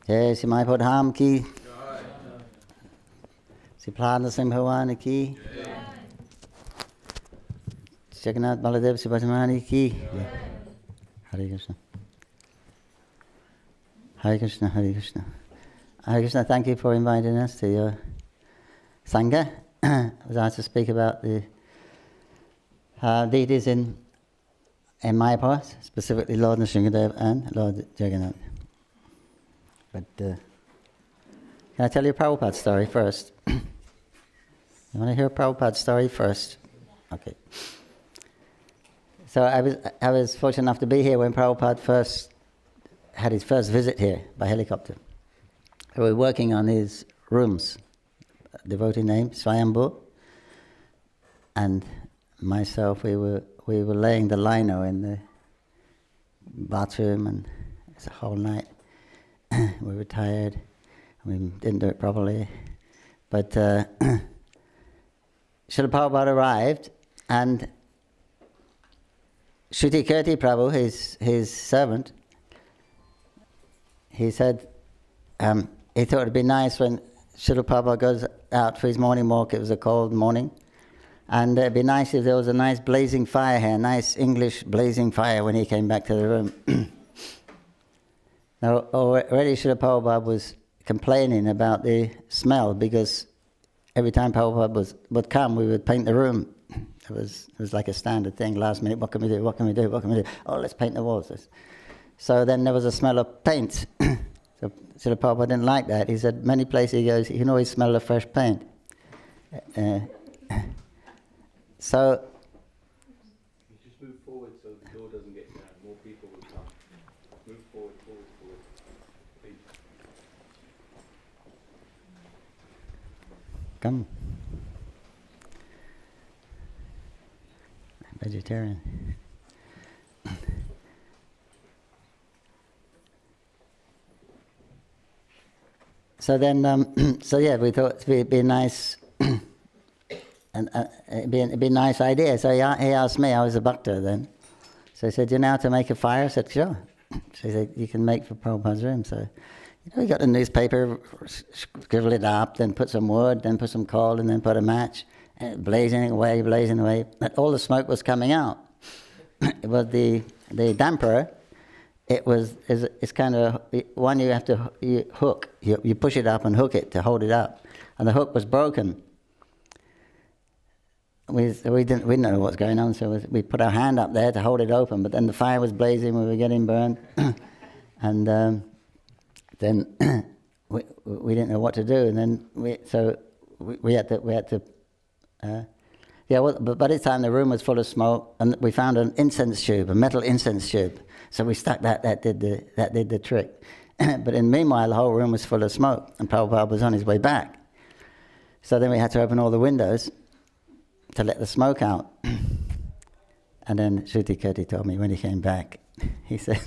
Jai Sri Mayapur ki. Sri Nrsimhadev ki. Jagannath Baladev Subhadramani ki. Hare Krishna. Hare Krishna, Hare Krishna. Hare Krishna, thank you for inviting us to your Sangha. I was asked to speak about the deities in Mayapur, specifically Lord Nrsimhadev and Lord Jagannath. But can I tell you a Prabhupada story first? You want to hear a Prabhupada story first? Okay. So I was fortunate enough to be here when Prabhupada first had his first visit here by helicopter. We were working on his rooms, devotee name Swayambhu, and myself. We were laying the lino in the bathroom, and it's a whole night. We were tired. We didn't do it properly, but Srila Prabhupada arrived, and Shruti Kirti Prabhu, his servant, he said he thought it'd be nice when Srila Prabhupada goes out for his morning walk. It was a cold morning, and it'd be nice if there was a nice blazing fire here, nice English blazing fire when he came back to the room. Now, already Srila Prabhupada was complaining about the smell, because every time Prabhupada would come, we would paint the room. It was like a standard thing. Last minute, what can we do? What can we do? What can we do? Oh, let's paint the walls. So then there was a smell of paint. So Srila Prabhupada didn't like that. He said many places he goes, you can always smell the fresh paint. So you just move forward so the door doesn't get jammed. More people will come. Move forward, forward, forward. Please. Come. Vegetarian. So then, we thought it'd be nice, and it'd be a nice idea. So he asked me, I was a bhakta then. So he said, "You know how to make a fire?" I said, "Sure." So he said, "You can make for Prabhupada's room." So, we got the newspaper, scribble it up, then put some wood, then put some coal, and then put a match, and blazing away. But all the smoke was coming out. It was the damper. It's kind of one you have to hook. You push it up and hook it to hold it up, and the hook was broken. We didn't know what's going on, so we put our hand up there to hold it open. But then the fire was blazing, we were getting burned, and then we didn't know what to do. And then we had to. But by this time the room was full of smoke, and we found an incense tube, a metal incense tube. So we stuck that. That did the trick. But in meanwhile, the whole room was full of smoke, and Prabhupada was on his way back. So then we had to open all the windows to let the smoke out. And then Shruti Kirti told me when he came back, he said,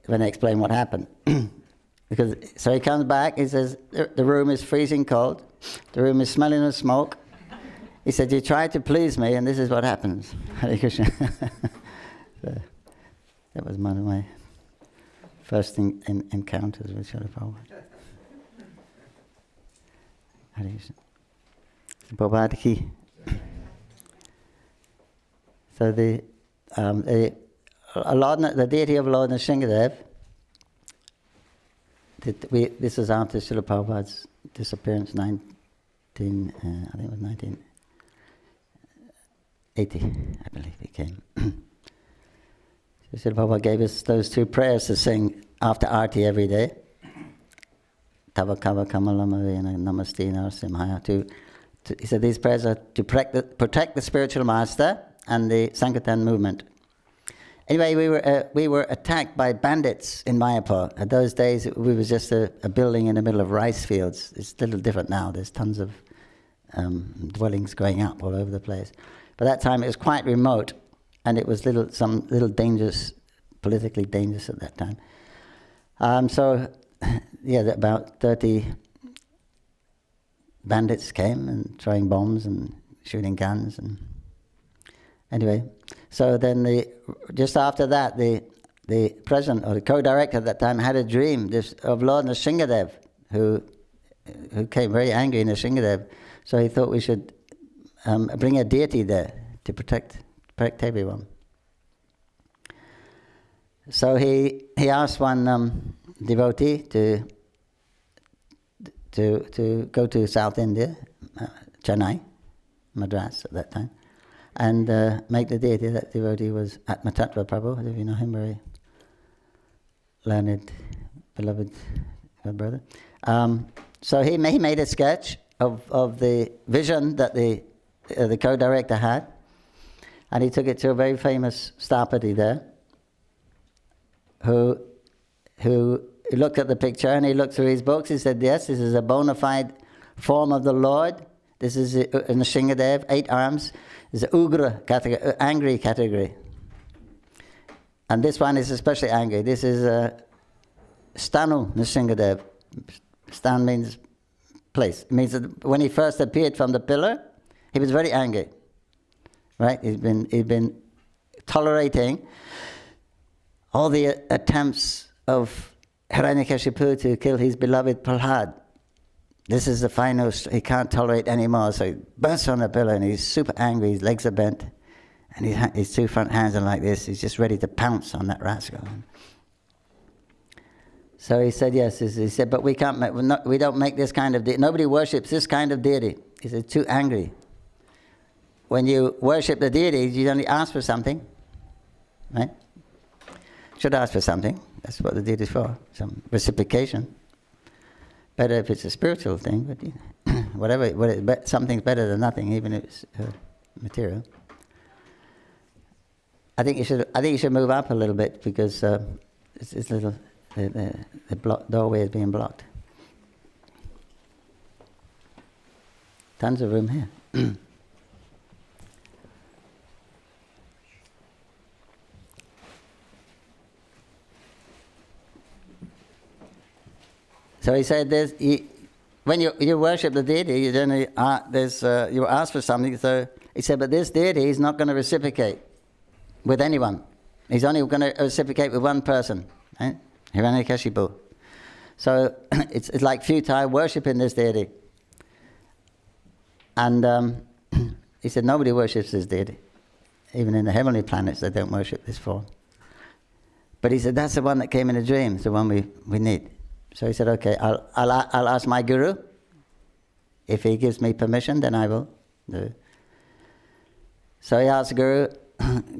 when I explained what happened, so he comes back, he says, the room is freezing cold, the room is smelling of smoke. He said, "You tried to please me, and this is what happens." Hare Krishna. So that was one of my first encounters with Srila Prabhupada. Hare Krishna. Prabhupada ki. So the deity of Lord Nrsimhadev, this was after Srila Prabhupada's disappearance, I think it was 1980, I believe he came. So Srila Prabhupada gave us those two prayers to sing after Arti every day. Tava Kava Kamalamavena Namaste Nrsimhadev. He said these prayers are to protect the spiritual master and the Sankirtan movement. Anyway, we were attacked by bandits in Mayapur. At those days, we were just a building in the middle of rice fields. It's a little different now. There's tons of dwellings going up all over the place. But that time it was quite remote, and it was some little dangerous, politically dangerous at that time. About 30 bandits came and throwing bombs and shooting guns, and anyway. So then just after that, the the president or the co-director at that time had a dream of Lord Nrsimhadev, who came very angry, Nrsimhadev. So he thought we should bring a deity there to protect everyone. So he asked one devotee to go to South India, Chennai, Madras at that time, and make the deity. That devotee was Atmatattva Prabhu, if you know him, very learned, beloved God brother. So he made a sketch of the vision that the co-director had, and he took it to a very famous Stapati there, who looked at the picture and he looked through his books. He said, yes, this is a bona fide form of the Lord. This is Nrsimhadev, 8 arms. It's an Ugra category, angry category. And this one is especially angry. This is Stanu Nrsimhadev. Stan means place. It means that when he first appeared from the pillar, he was very angry. Right? He'd been tolerating all the attempts of Hiranyakashipu to kill his beloved Prahlad. This is the final, he can't tolerate anymore, so he bursts on the pillar and he's super angry, his legs are bent, and his 2 front hands are like this, he's just ready to pounce on that rascal. So he said, yes, he said, but we don't make this kind of deity, nobody worships this kind of deity. He said, too angry. When you worship the deities, you only ask for something, right? Should ask for something. That's what the deity is for, some reciprocation. Better if it's a spiritual thing, but whatever, something's better than nothing, even if it's material. I think you should move up a little bit because it's little the doorway is being blocked. Tons of room here. So he said, when you worship the deity, you generally you ask for something. So he said, but this deity is not going to reciprocate with anyone. He's only going to reciprocate with one person, right? Hiranyakashipu. So it's like futile worshipping this deity. And he said, nobody worships this deity. Even in the heavenly planets, they don't worship this form. But he said, that's the one that came in a dream. It's the one we need. So he said, okay, I'll ask my guru. If he gives me permission, then I will do it. So he asked Guru.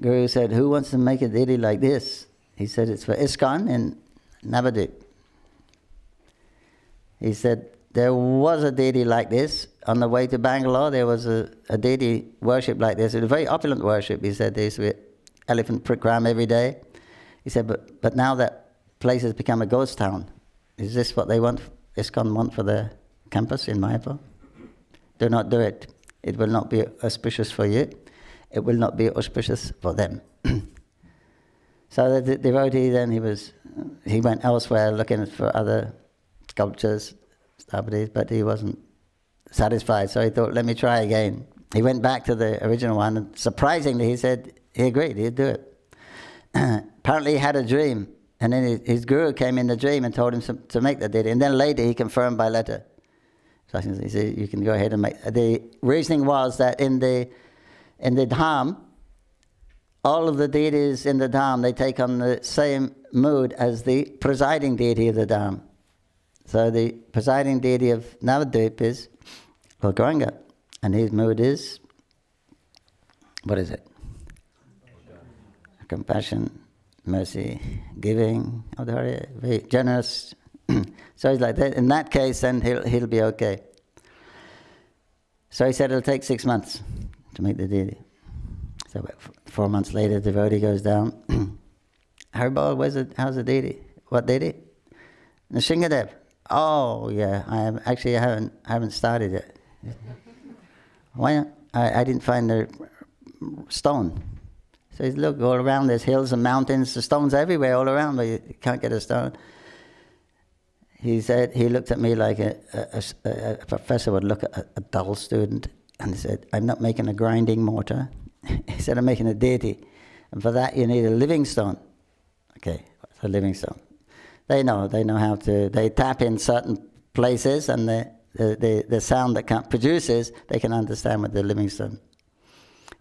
Guru said, who wants to make a deity like this? He said, it's for ISKCON in Navadvip. He said, there was a deity like this. On the way to Bangalore, there was a deity worship like this. It was a very opulent worship. He said, there used to be elephant program every day. He said, but now that place has become a ghost town. Is this what they want, ISKCON want for their campus in Mayapur? Do not do it. It will not be auspicious for you. It will not be auspicious for them. So the devotee then, he went elsewhere looking for other sculptures, but he wasn't satisfied. So he thought, let me try again. He went back to the original one, and surprisingly, he said he agreed, he'd do it. Apparently he had a dream. And then his guru came in the dream and told him to make the deity. And then later he confirmed by letter. So he said, you can go ahead and make. The reasoning was that in the dham, all of the deities in the dham, they take on the same mood as the presiding deity of the dham. So the presiding deity of Navadvip is Lord Gauranga. And his mood is, what is it? Compassion. Mercy, giving, very generous. So he's like that. In that case, then he'll be okay. So he said it'll take 6 months to make the deity. So 4 months later, the devotee goes down. Harbal, how's the deity? What deity? Nrsimhadev. Oh yeah, I haven't started yet. Why not? I didn't find the stone. So he said, look, all around there's hills and mountains, the stones everywhere all around, but you can't get a stone. He said, he looked at me like a professor would look at a dull student, and he said, I'm not making a grinding mortar. He said, I'm making a deity. And for that you need a living stone. Okay, so living stone. They know how to, they tap in certain places, and the sound that produces, they can understand with the living stone.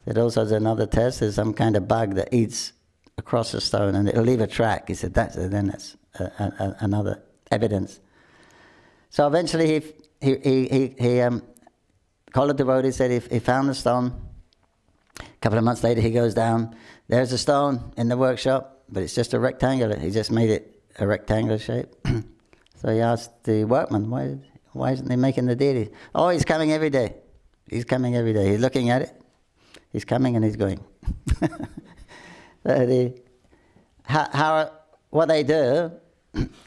It also has another test, there's some kind of bug that eats across the stone and it'll leave a track. He said, that's another evidence. So eventually he called a devotee, said he found the stone. A couple of months later he goes down, there's a stone in the workshop, but it's just a rectangular. He just made it a rectangular shape. So he asked the workman, why isn't he making the deity? Oh, he's coming every day. He's coming every day. He's looking at it. He's coming and he's going. What they do,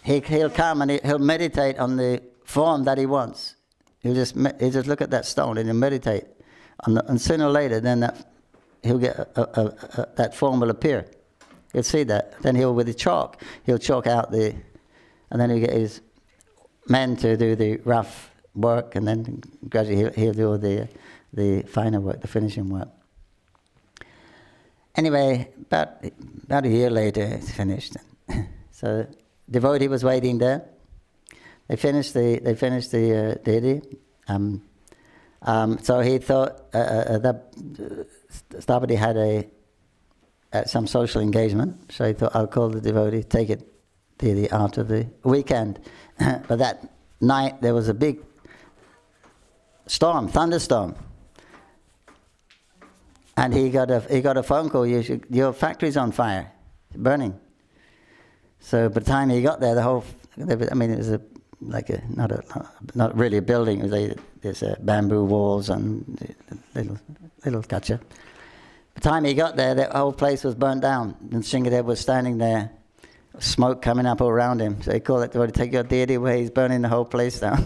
he'll come and he'll meditate on the form that he wants. He'll just look at that stone and he'll meditate. And sooner or later, then he'll get that form will appear. You'll see that. Then with the chalk, he'll chalk out and then he'll get his men to do the rough work, and then gradually he'll do all the finer work, the finishing work. Anyway, about a year later, it's finished. So devotee was waiting there. They finished the deity. So he thought that Stapati had some social engagement. So he thought, I'll call the devotee, take it deity after the weekend. But that night there was a big thunderstorm. And he got a phone call. Your factory's on fire, burning. So by the time he got there, it was not really a building. There's bamboo walls and little gotcha. By the time he got there, the whole place was burnt down. And Nrsimhadev was standing there, smoke coming up all around him. So he called it, to take your deity away. He's burning the whole place down.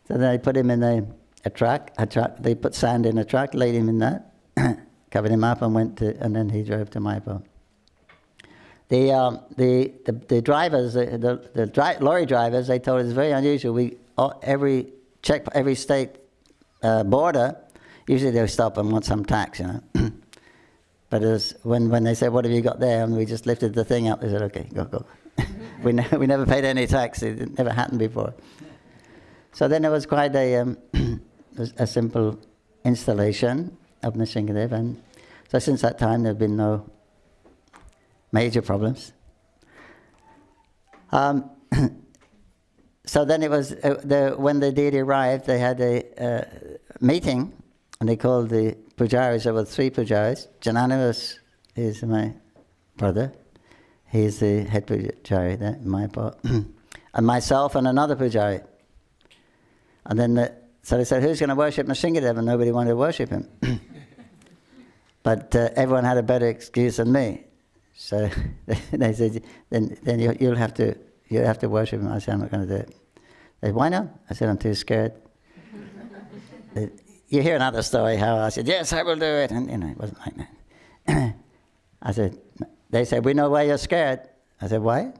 So they put him in a truck. They put sand in a truck, laid him in that, covered him up, and then he drove to Mayapur. The drivers, the lorry drivers, they told us it's very unusual. Every state border, usually they'll stop and want some tax, But when they said, what have you got there? And we just lifted the thing up, they said, okay, go. we never paid any tax. It never happened before. So then it was quite a simple installation of Nrsimhadev, and so since that time there have been no major problems. So then it was when the deity arrived, they had a meeting, and they called the pujaris. There were 3 pujaris. Janana is my brother. He's the head pujari there in Mayapur, and myself and another pujari. And then so they said, who's going to worship Nrsimhadev? And nobody wanted to worship him. But everyone had a better excuse than me. So they said, then you'll have to worship him. I said, I'm not going to do it. They said, why not? I said, I'm too scared. You hear another story how I said, yes, I will do it. And it wasn't like that. They said, we know why you're scared. I said, why?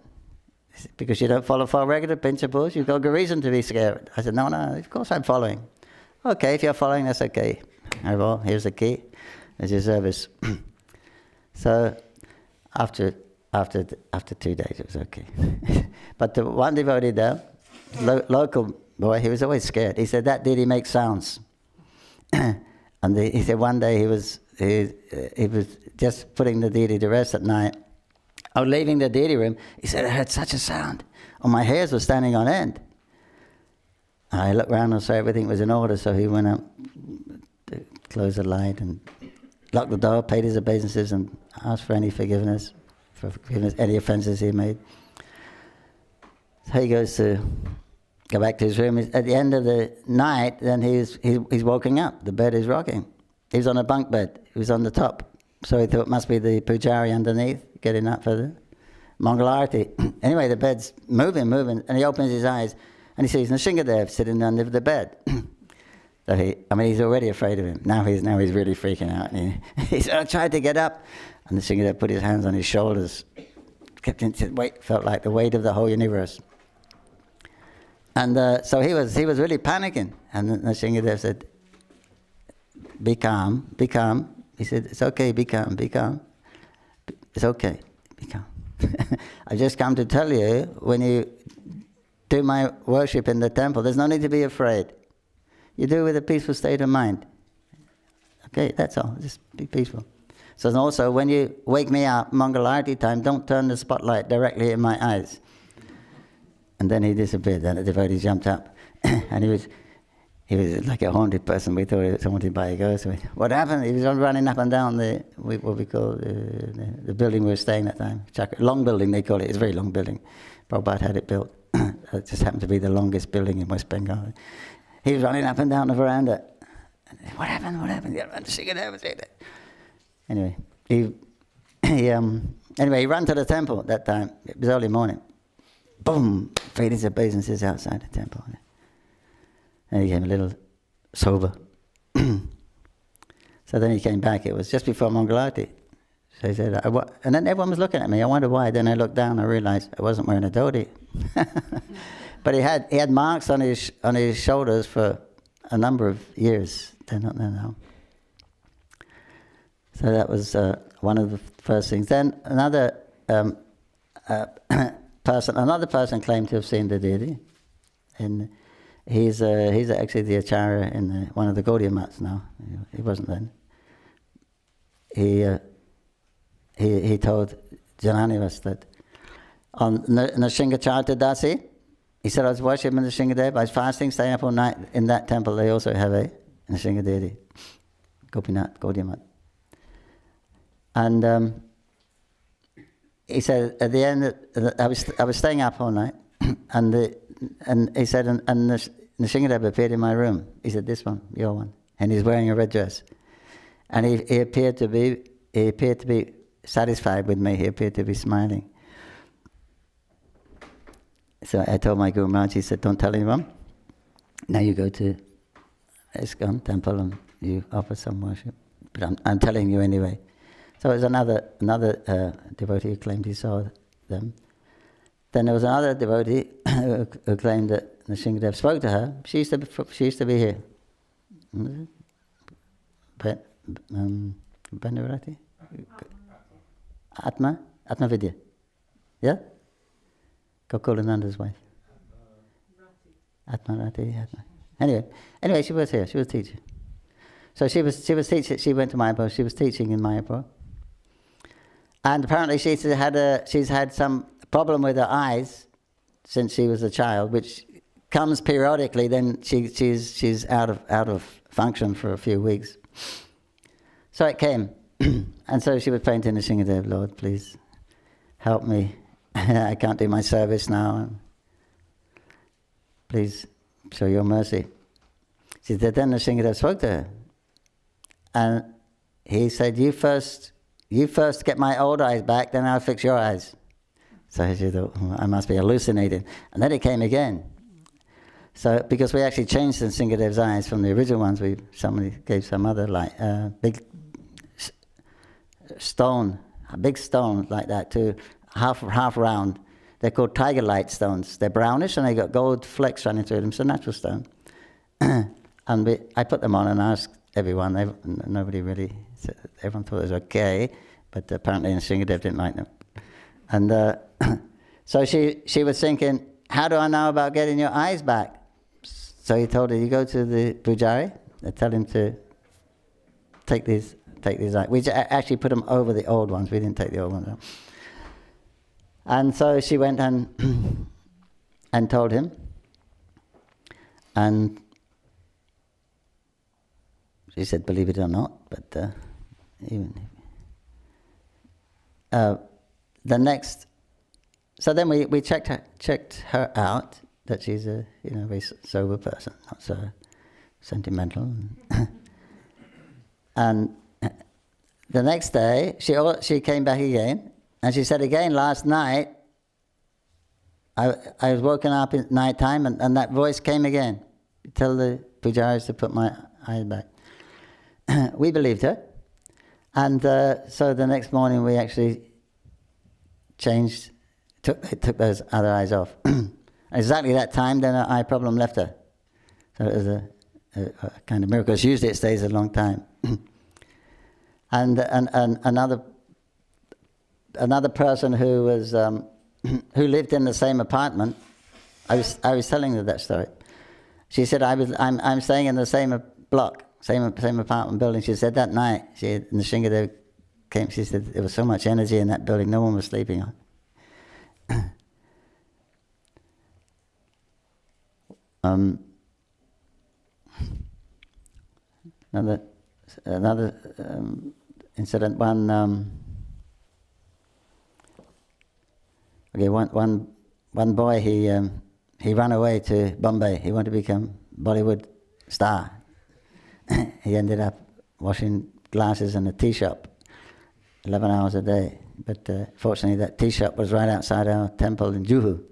Because you don't follow 4 regular principles, you've got good reason to be scared. I said, no, of course I'm following. Okay, if you're following, that's okay. Well, here's the key. There's your service. So after 2 days, it was okay. But the one devotee there, local boy, he was always scared. He said, that deity makes sounds. And he said one day he was just putting the deity to rest at night. I was leaving the deity room. He said, I heard such a sound. Oh, my hairs were standing on end. I looked around and saw everything was in order, so he went up to close the light and locked the door, paid his obeisances, and asked for any forgiveness, any offenses he made. So he goes to go back to his room. At the end of the night, then he's woken up. The bed is rocking. He was on a bunk bed. He was on the top. So he thought it must be the pujari underneath, getting up for the Mongol Arati. Anyway, the bed's moving, and he opens his eyes, and he sees Nrsimhadev sitting under the bed. So he's already afraid of him. Now he's really freaking out. And he tried to get up, and Nrsimhadev put his hands on his shoulders, felt like the weight of the whole universe. And so he was really panicking. And Nrsimhadev said, be calm. He said, it's okay, be calm, be calm. It's okay, be calm. I just come to tell you, when you do my worship in the temple, there's no need to be afraid. You do it with a peaceful state of mind. Okay, that's all, just be peaceful. So and also, when you wake me up, Mangalarti time, don't turn the spotlight directly in my eyes. And then he disappeared, then the devotee jumped up. And he was like a haunted person. We thought he was haunted by a ghost. What happened? He was running up and down what we call the building we were staying at the time. Long building, they call it. It's a very long building. Prabhupada had it built. It just happened to be the longest building in West Bengal. He was running up and down the veranda. What happened? What happened? Anyway, he ran to the temple at that time. It was early morning. Boom! 3 liters obeisances outside the temple. And he came a little sober. So then he came back. It was just before Mangalarti. So he said, and then everyone was looking at me. I wonder why. Then I looked down. I realized I wasn't wearing a dhoti. But he had marks on his shoulders for a number of years. They're not there now. So that was one of the first things. Then another person claimed to have seen the deity. And he's actually the acharya in one of the Gaudiya mats now. He wasn't then. He told Jananivas that on Nrsimhadev Dasi, he said, I was worshipping Nrsimhadev, I was fasting, staying up all night. In that temple they also have a Nrsimha deity, Gopinath, Gaudiya mat. And he said at the end, I was staying up all night, and he said, and Nrsimhadev appeared in my room. He said, this one, your one, and he's wearing a red dress, and he appeared to be satisfied with me. He appeared to be smiling. So I told my Guru Maharaj, he said, don't tell anyone. Now you go to ISKCON temple and you offer some worship. But I'm telling you anyway. So it was another devotee who claimed he saw them. Then there was another devotee who claimed that Nrsimhadev spoke to her. She used to be here. Bhanurati? Atma Vidya. Yeah? Gokulananda's wife. Atma. Anyway, she was here. She was teaching. So she was teaching. She went to Mayapur. She was teaching in Mayapur. And apparently she's had some problem with her eyes since she was a child, which comes periodically. Then she's out of function for a few weeks. So it came, and so she was praying to Nrsimhadev, Lord, please help me. I can't do my service now. Please show your mercy. She said, then Nrsimhadev spoke to her, and he said, you first get my old eyes back, then I'll fix your eyes. So she thought, I must be hallucinating. And then it came again. So because we actually changed Nrsimhadev's eyes from the original ones, somebody gave some other light, big stone like that, to half round. They're called tiger light stones. They're brownish and they got gold flecks running through them. It's a natural stone. And I put them on and asked everyone. Nobody really, everyone thought it was okay, but apparently Nrsimhadev didn't like them. And so she was thinking, how do I know about getting your eyes back? So he told her, you go to the pujari, tell him to take these eyes. We actually put them over the old ones. We didn't take the old ones out. And so she went and told him, and she said, believe it or not, but the next, so then we checked her out, that she's a very sober person, not so sentimental. And the next day she came back again, and she said again, last night I was woken up at night time, and that voice came again. Tell the pujaris to put my eyes back. We believed her, and so the next morning we actually took those other eyes off. Exactly that time, then her eye problem left her. So it was a kind of miracle. Usually it stays a long time. and another person who was who lived in the same apartment. I was telling her that story. She said, I'm staying in the same block, same apartment building. She said that night, Nrsimhadev came, she said there was so much energy in that building, no one was sleeping on. Another incident. One boy, he ran away to Bombay. He wanted to become Bollywood star. He ended up washing glasses in a tea shop, 11 hours a day. But fortunately, that tea shop was right outside our temple in Juhu.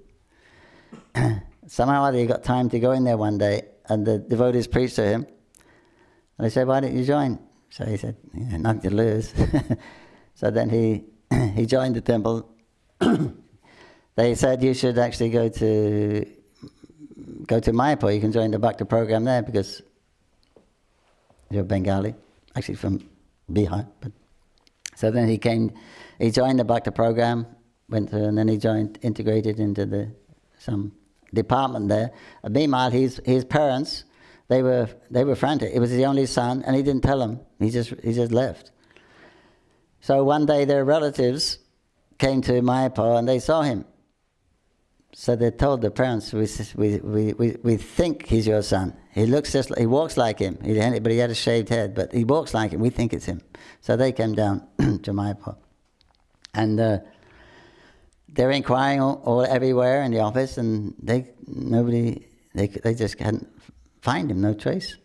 Somehow or other, he got time to go in there one day, and the devotees preached to him. And they said, "Why don't you join?" So he said, "Yeah, nothing to lose." So then he joined the temple. They said, "You should actually go to Mayapur. You can join the Bhakti program there because you're Bengali, actually from Bihar." But so then he joined the Bhakti program, and then he integrated into some department there. Meanwhile, his parents, they were frantic. It was his only son, and he didn't tell them. He just left. So one day their relatives came to Mayapur and they saw him. So they told the parents, we think he's your son. He walks like him. But he had a shaved head, but he walks like him. We think it's him. So they came down to Mayapur. And they're inquiring all everywhere in the office, and they just couldn't find him, no trace.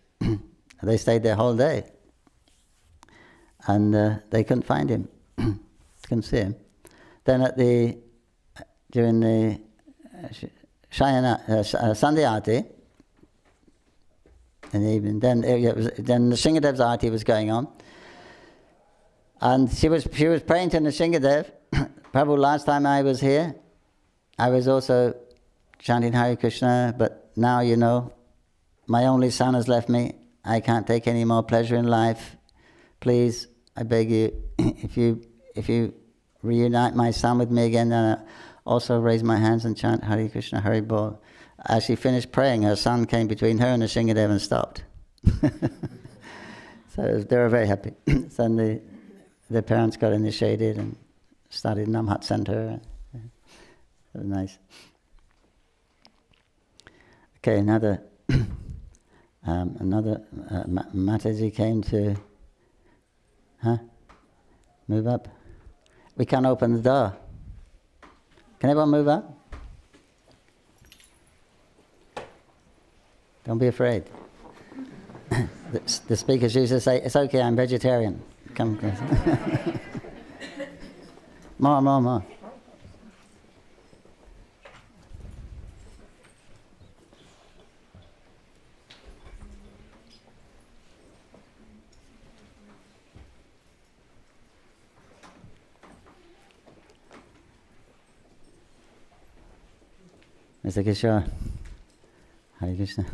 They stayed there whole day. And they couldn't find him. Couldn't see him. Then during the Sunday Aarti in the evening, then Nrsimhadev's Aarti was going on, and she was praying to Nrsimhadev. Prabhu, last time I was here, I was also chanting Hare Krishna, but now my only son has left me. I can't take any more pleasure in life. Please, I beg you, if you reunite my son with me again, then also raise my hands and chant Hare Krishna, Hare Bol. As she finished praying, her son came between her and Nrsimhadev and stopped. So they were very happy. So the parents got initiated and started Namhat Center. It was nice. Okay, another Mataji came to move up. We can't open the door. Can everyone move up? Don't be afraid. The speakers used to say, "It's okay, I'm vegetarian." Come close. More. Mr. Kishore, Hare Krishna.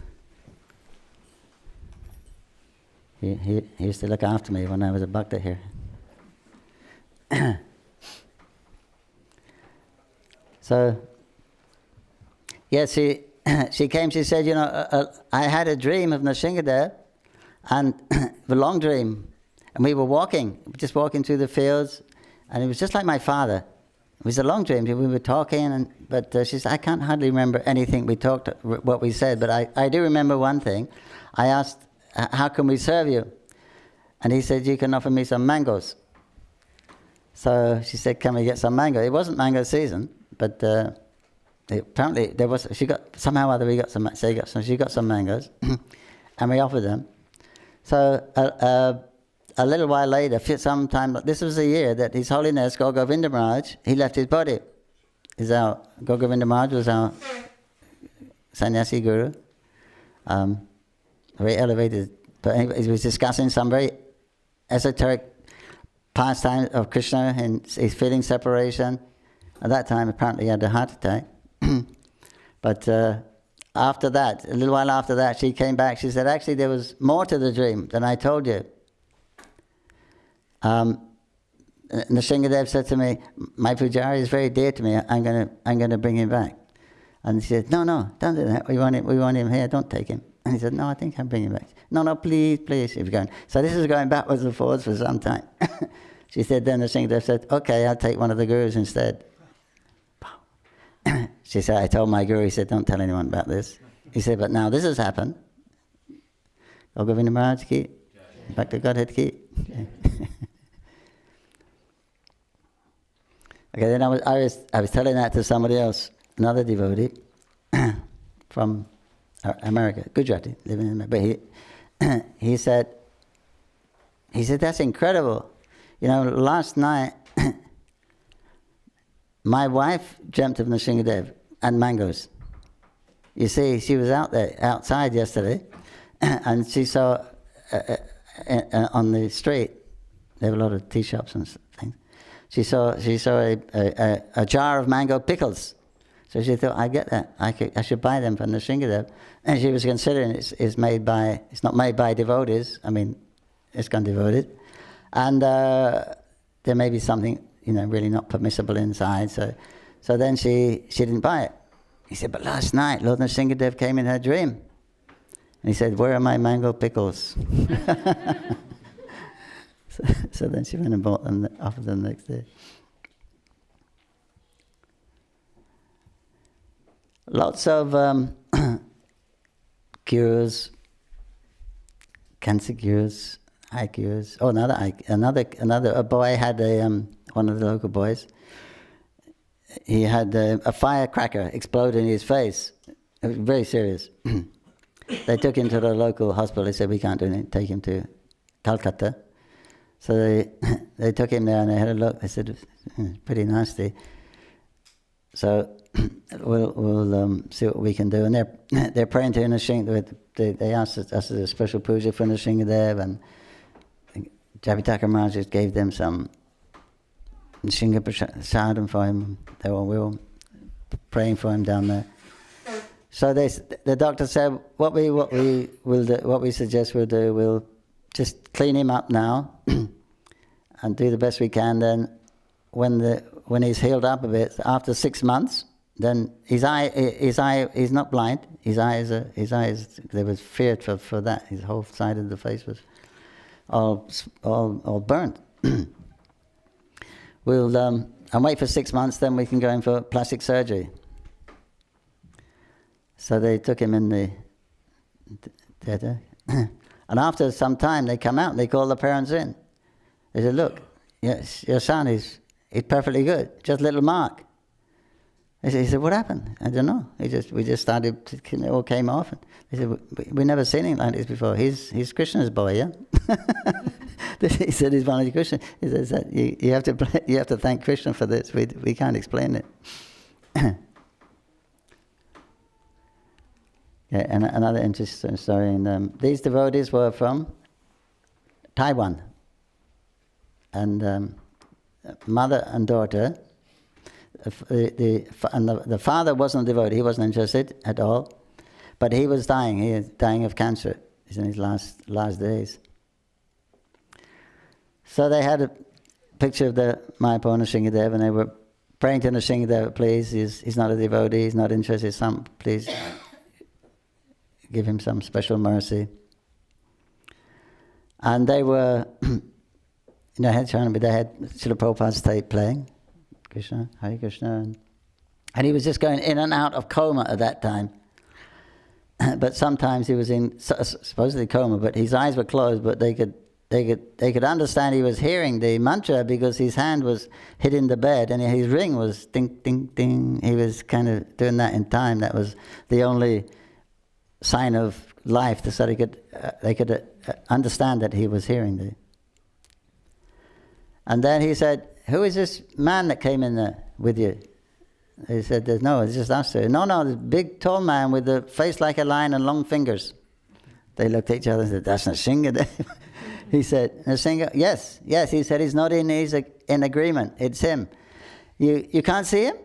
He used to look after me when I was a bhakta here. So, yes, she came, she said, I had a dream of Nrsimhadev, and a long dream, and we were just walking through the fields, and it was just like my father. It was a long dream. We were talking, but she said, I can't hardly remember anything we talked, what we said, but I do remember one thing. I asked, how can we serve you? And he said, you can offer me some mangoes. So she said, can we get some mango? It wasn't mango season, but apparently there was. She got some mangoes, and we offered them. So a little while later, sometime, this was the year that His Holiness Govinda Maharaj, he left his body. Govinda Maharaj was our sannyasi guru, very elevated. But he was discussing some very esoteric pastime of Krishna, and he's feeling separation. At that time, apparently he had a heart attack. But after that, a little while after that, she came back. She said, actually, there was more to the dream than I told you. Nrsimhadev said to me, my Pujari is very dear to me, I'm gonna bring him back. And he said, no, don't do that, we want him here, don't take him. And he said, no, I think I'll bring him back. No, please, if you're going. So this is going backwards and forwards for some time. She said, then Nrsimhadev said, okay, I'll take one of the gurus instead. She said, I told my guru, he said, don't tell anyone about this. He said, but now this has happened. Go Govinda Maharaj ki, back to Godhead ki. Okay, then I was telling that to somebody else, another devotee from America, Gujarati, living in America. But he said, that's incredible. You know, last night my wife dreamt of Nrsimhadev and mangoes. You see, she was outside yesterday, and she saw on the street, there were a lot of tea shops and things. She saw a jar of mango pickles. So she thought, I get that. I should buy them for Nrsimhadev. And she was considering it's not made by devotees. I mean, it's gone devoted. And there may be something, really not permissible inside. So then she didn't buy it. He said, but last night, Lord Nrsimhadev came in her dream. And he said, where are my mango pickles? So then she went and bought them, offered them the next day. Lots of cures, cancer cures, eye cures. Oh, a boy had one of the local boys. He had a firecracker explode in his face. It was very serious. They took him to the local hospital. They said, we can't do anything. Take him to Calcutta. So they took him there and they had a look. They said, it's pretty nasty. So we'll see what we can do. And they're praying to Nrsimhadev. They asked us to do a special puja for Nrsimhadev, and Javitaka Maharaj just gave them some Nrsimha prasadam for him. We were praying for him down there. So the doctor said, what we suggest we'll do, we'll just clean him up now and do the best we can. Then when he's healed up a bit, after 6 months, then his eye, he's not blind. His eyes, there was fear for that. His whole side of the face was all burnt. We'll and wait for 6 months, then we can go in for plastic surgery. So they took him in the theatre. And after some time, they come out and they call the parents in. They said, look, yes, your son is perfectly good, just a little mark. He said, what happened? I don't know. We just started, it all came off. And they said, we never seen anything like this before. He's Krishna's boy, yeah? He said he's one of Krishna. He said, you have to thank Krishna for this. We can't explain it. Yeah, and another interesting story. And these devotees were from Taiwan, and mother and daughter. The father wasn't a devotee; he wasn't interested at all. But he was dying. He was dying of cancer. He's in his last days. So they had a picture of the Mayapur Nrsimhadev, and they were praying to Nrsimhadev, please. He's not a devotee. He's not interested. Please. Give him some special mercy. And they were, they had Srila Prabhupada's tape playing, Krishna, Hare Krishna, and he was just going in and out of coma at that time. But sometimes he was in supposedly coma, but his eyes were closed, but they could understand he was hearing the mantra because his hand was hitting the bed and his ring was ding, ding, ding. He was kind of doing that in time. That was the only sign of life, so they could understand that he was hearing the. And then he said, "Who is this man that came in there with you?" He said, "No, it's just us two." No, this big tall man with a face like a lion and long fingers. They looked at each other and said, "That's Nrsimhadev." He said, "Nrsimhadev, yes." He said, "He's not in agreement. It's him. You can't see him.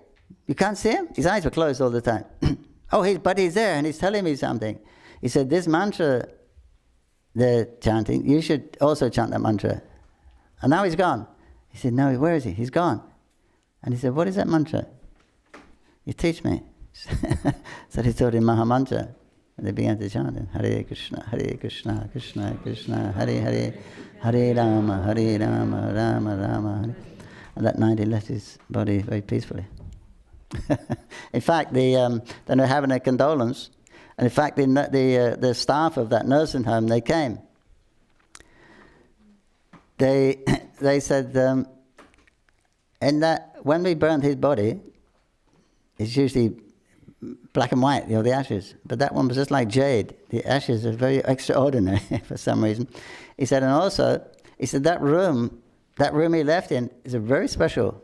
You can't see him. His eyes were closed all the time." But he's there and he's telling me something. He said, this mantra they're chanting, you should also chant that mantra. And now he's gone. He said, no, where is he? He's gone. And he said, what is that mantra? You teach me. So he taught him Maha Mantra. And they began to chant it. Hare Krishna, Krishna Krishna, Hare Hare, Hare Rama, Rama Rama, Hare. And that night he left his body very peacefully. In fact, they were having a condolence. And in fact, the staff of that nursing home, they came. They said, when we burned his body, it's usually black and white, the ashes. But that one was just like jade. The ashes are very extraordinary for some reason. He said, and also, he said that room he left in is a very special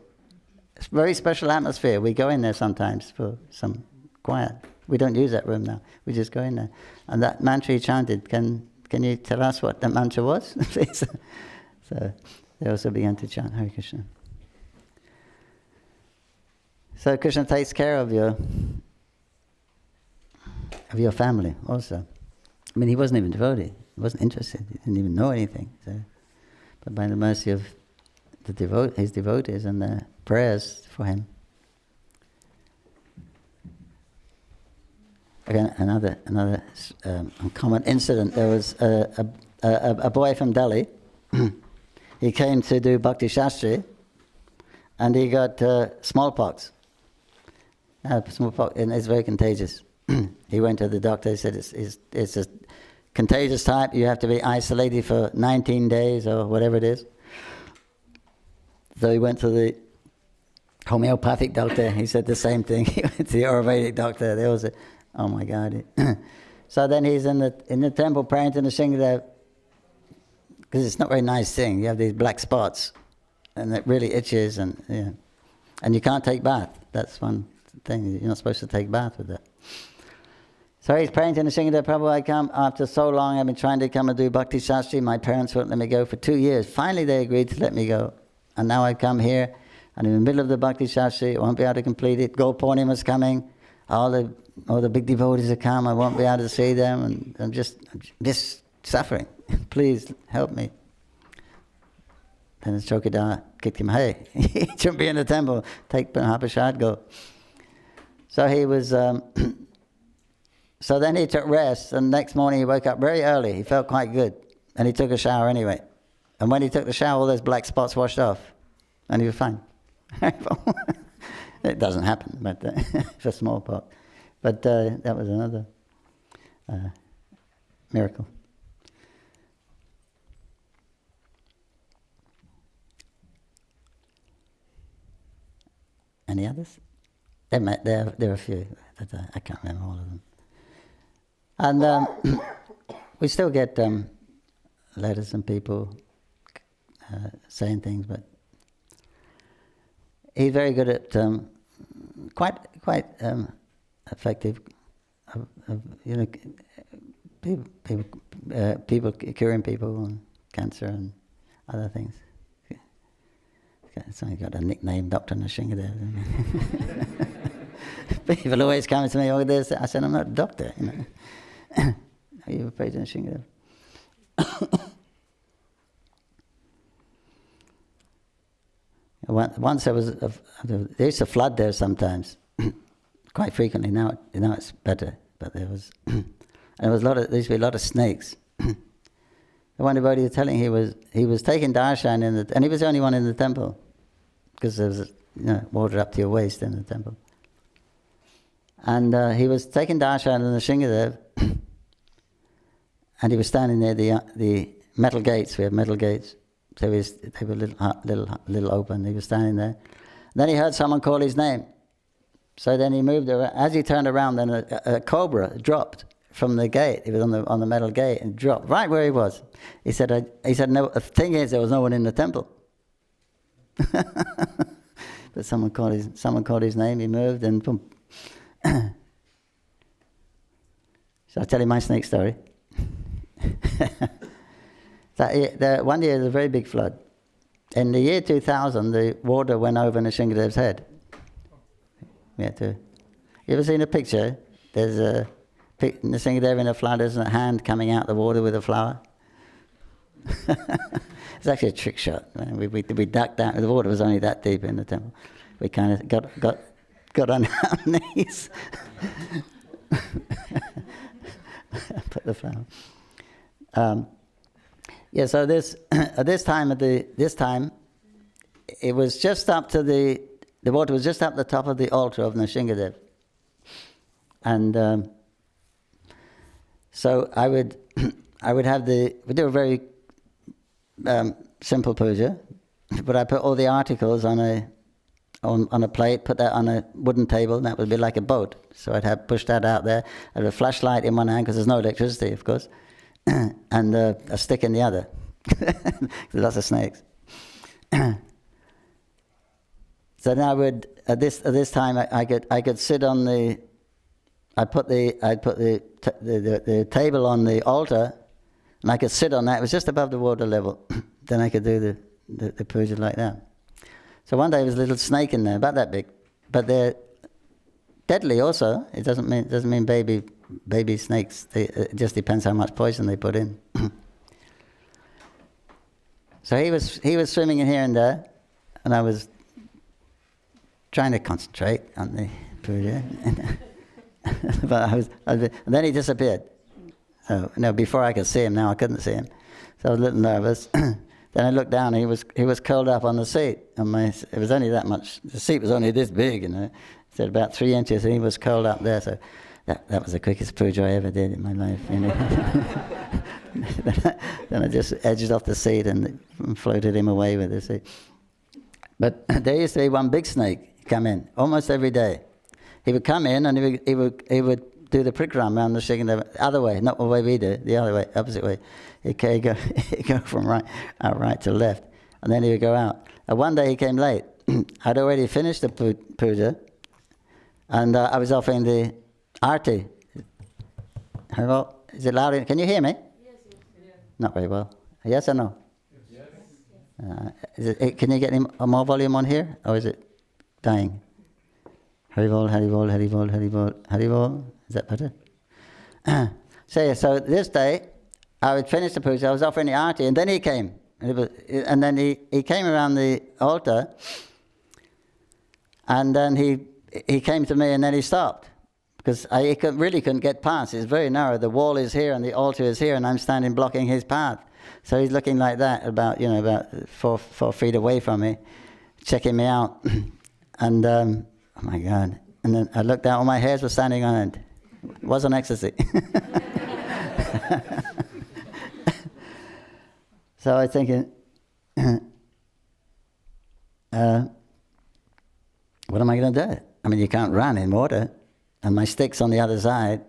atmosphere. We go in there sometimes for some quiet. We don't use that room now. We just go in there. And that mantra he chanted, can you tell us what that mantra was, please? So they also began to chant Hare Krishna. So Krishna takes care of your family also. I mean, he wasn't even devotee. He wasn't interested. He didn't even know anything. So, but by the mercy of his devotees and their prayers for him. Again, another uncommon incident. There was a boy from Delhi. He came to do Bhakti Shastri, and he got smallpox. Smallpox, and it's very contagious. He went to the doctor. He said it's a contagious type. You have to be isolated for 19 days or whatever it is. So he went to the homeopathic doctor. He said the same thing. He went to the Ayurvedic doctor. They all said, "Oh my God!" So then he's in the temple praying to Nrsimhadev, because it's not a very nice thing. You have these black spots, and it really itches, and you can't take bath. That's one thing. You're not supposed to take bath with that. So he's praying to Nrsimhadev, Prabhu, I come after so long. I've been trying to come and do Bhakti Shastri. My parents won't let me go for 2 years. Finally, they agreed to let me go. And now I've come here, and in the middle of the Bhakti Shastri, I won't be able to complete it. Go Purnima's coming. All the big devotees have come. I won't be able to see them, and I'm just suffering. Please help me. Then the Chokidar kicked him. Hey, he shouldn't be in the temple. Take Mahaprasad, go. So he was. So then he took rest, and the next morning he woke up very early. He felt quite good, and he took a shower anyway. And when he took the shower, all those black spots washed off, and he was fine. It doesn't happen, but for smallpox. But that was another miracle. Any others? There are a few, but I can't remember all of them. And we still get letters from people saying things, but he's very good at quite effective. People curing people on cancer and other things. So he got a nickname, Dr. Nrsimhadev. People always come to me, oh, this. I said, I'm not a doctor. You pray to Nrsimhadev. Once there used to flood there sometimes, quite frequently. Now it's better, but there used to be a lot of snakes. The one devotee was telling he was taking darshan and he was the only one in the temple, because there was water up to your waist in the temple. And he was taking darshan in Nrsimhadev, and he was standing near the metal gates. We have metal gates. So they were little open. He was standing there. Then he heard someone call his name. So then he moved around. As he turned around, then a cobra dropped from the gate. It was on the metal gate and dropped right where he was. He said, no. The thing is, there was no one in the temple. But someone called his name. He moved and boom. Shall I tell you my snake story? One year there was a very big flood. In the year 2000, the water went over Nrsimhadev's head. You ever seen a picture? There's a Nrsimhadev in a flood, there's a hand coming out the water with a flower. It's actually a trick shot. We ducked down. The water was only that deep in the temple. We kind of got on our knees. Put the flower. Yeah. So this this time it was just up to the water was just up the top of the altar of Nrsimhadev, and so I would have we do a very simple puja, but I put all the articles on a plate, put that on a wooden table, and that would be like a boat. So I'd push that out there. I had a flashlight in one hand because there's no electricity, of course, and a stick in the other. There's lots of snakes. So then I would at this time I could sit on the. I'd put the table on the altar, and I could sit on that. It was just above the water level. Then I could do the puja like that. So one day there was a little snake in there, about that big, but they're deadly also. It doesn't mean baby snakes. It just depends how much poison they put in. So he was swimming in here and there, and I was trying to concentrate on the puja. But and then he disappeared. So before I could see him, now I couldn't see him. So I was a little nervous. Then I looked down, and he was curled up on the seat. It was only that much. The seat was only this big, It's about 3 inches, and he was curled up there. So that was the quickest puja I ever did in my life. Then I just edged off the seat and floated him away with the seat. But there used to be one big snake come in almost every day. He would come in and he would do the parikrama around the Nrsimhadev the other way, not the way we do, the other way, opposite way. He'd go from right to left, and then he would go out. And one day he came late. I'd already finished the puja, and I was offering the arti. Hello, is it loud? Can you hear me? Yes. Not very well. Yes or no? Yes. Can you get any more volume on here, or is it dying? Haribol, Haribol, Haribol, Haribol, Haribol. Is that better? So this day, I would finish the puja, I was offering the arti, and then he came. And then he came around the altar, and then he came to me, and then he stopped. Because he couldn't get past. It's very narrow. The wall is here, and the altar is here, and I'm standing blocking his path. So he's looking like that, about 4 feet away from me, checking me out. And oh my God! And then I looked down, all my hairs were standing on end. It was on ecstasy. So I was thinking, what am I going to do? I mean, you can't run in water, and my stick's on the other side,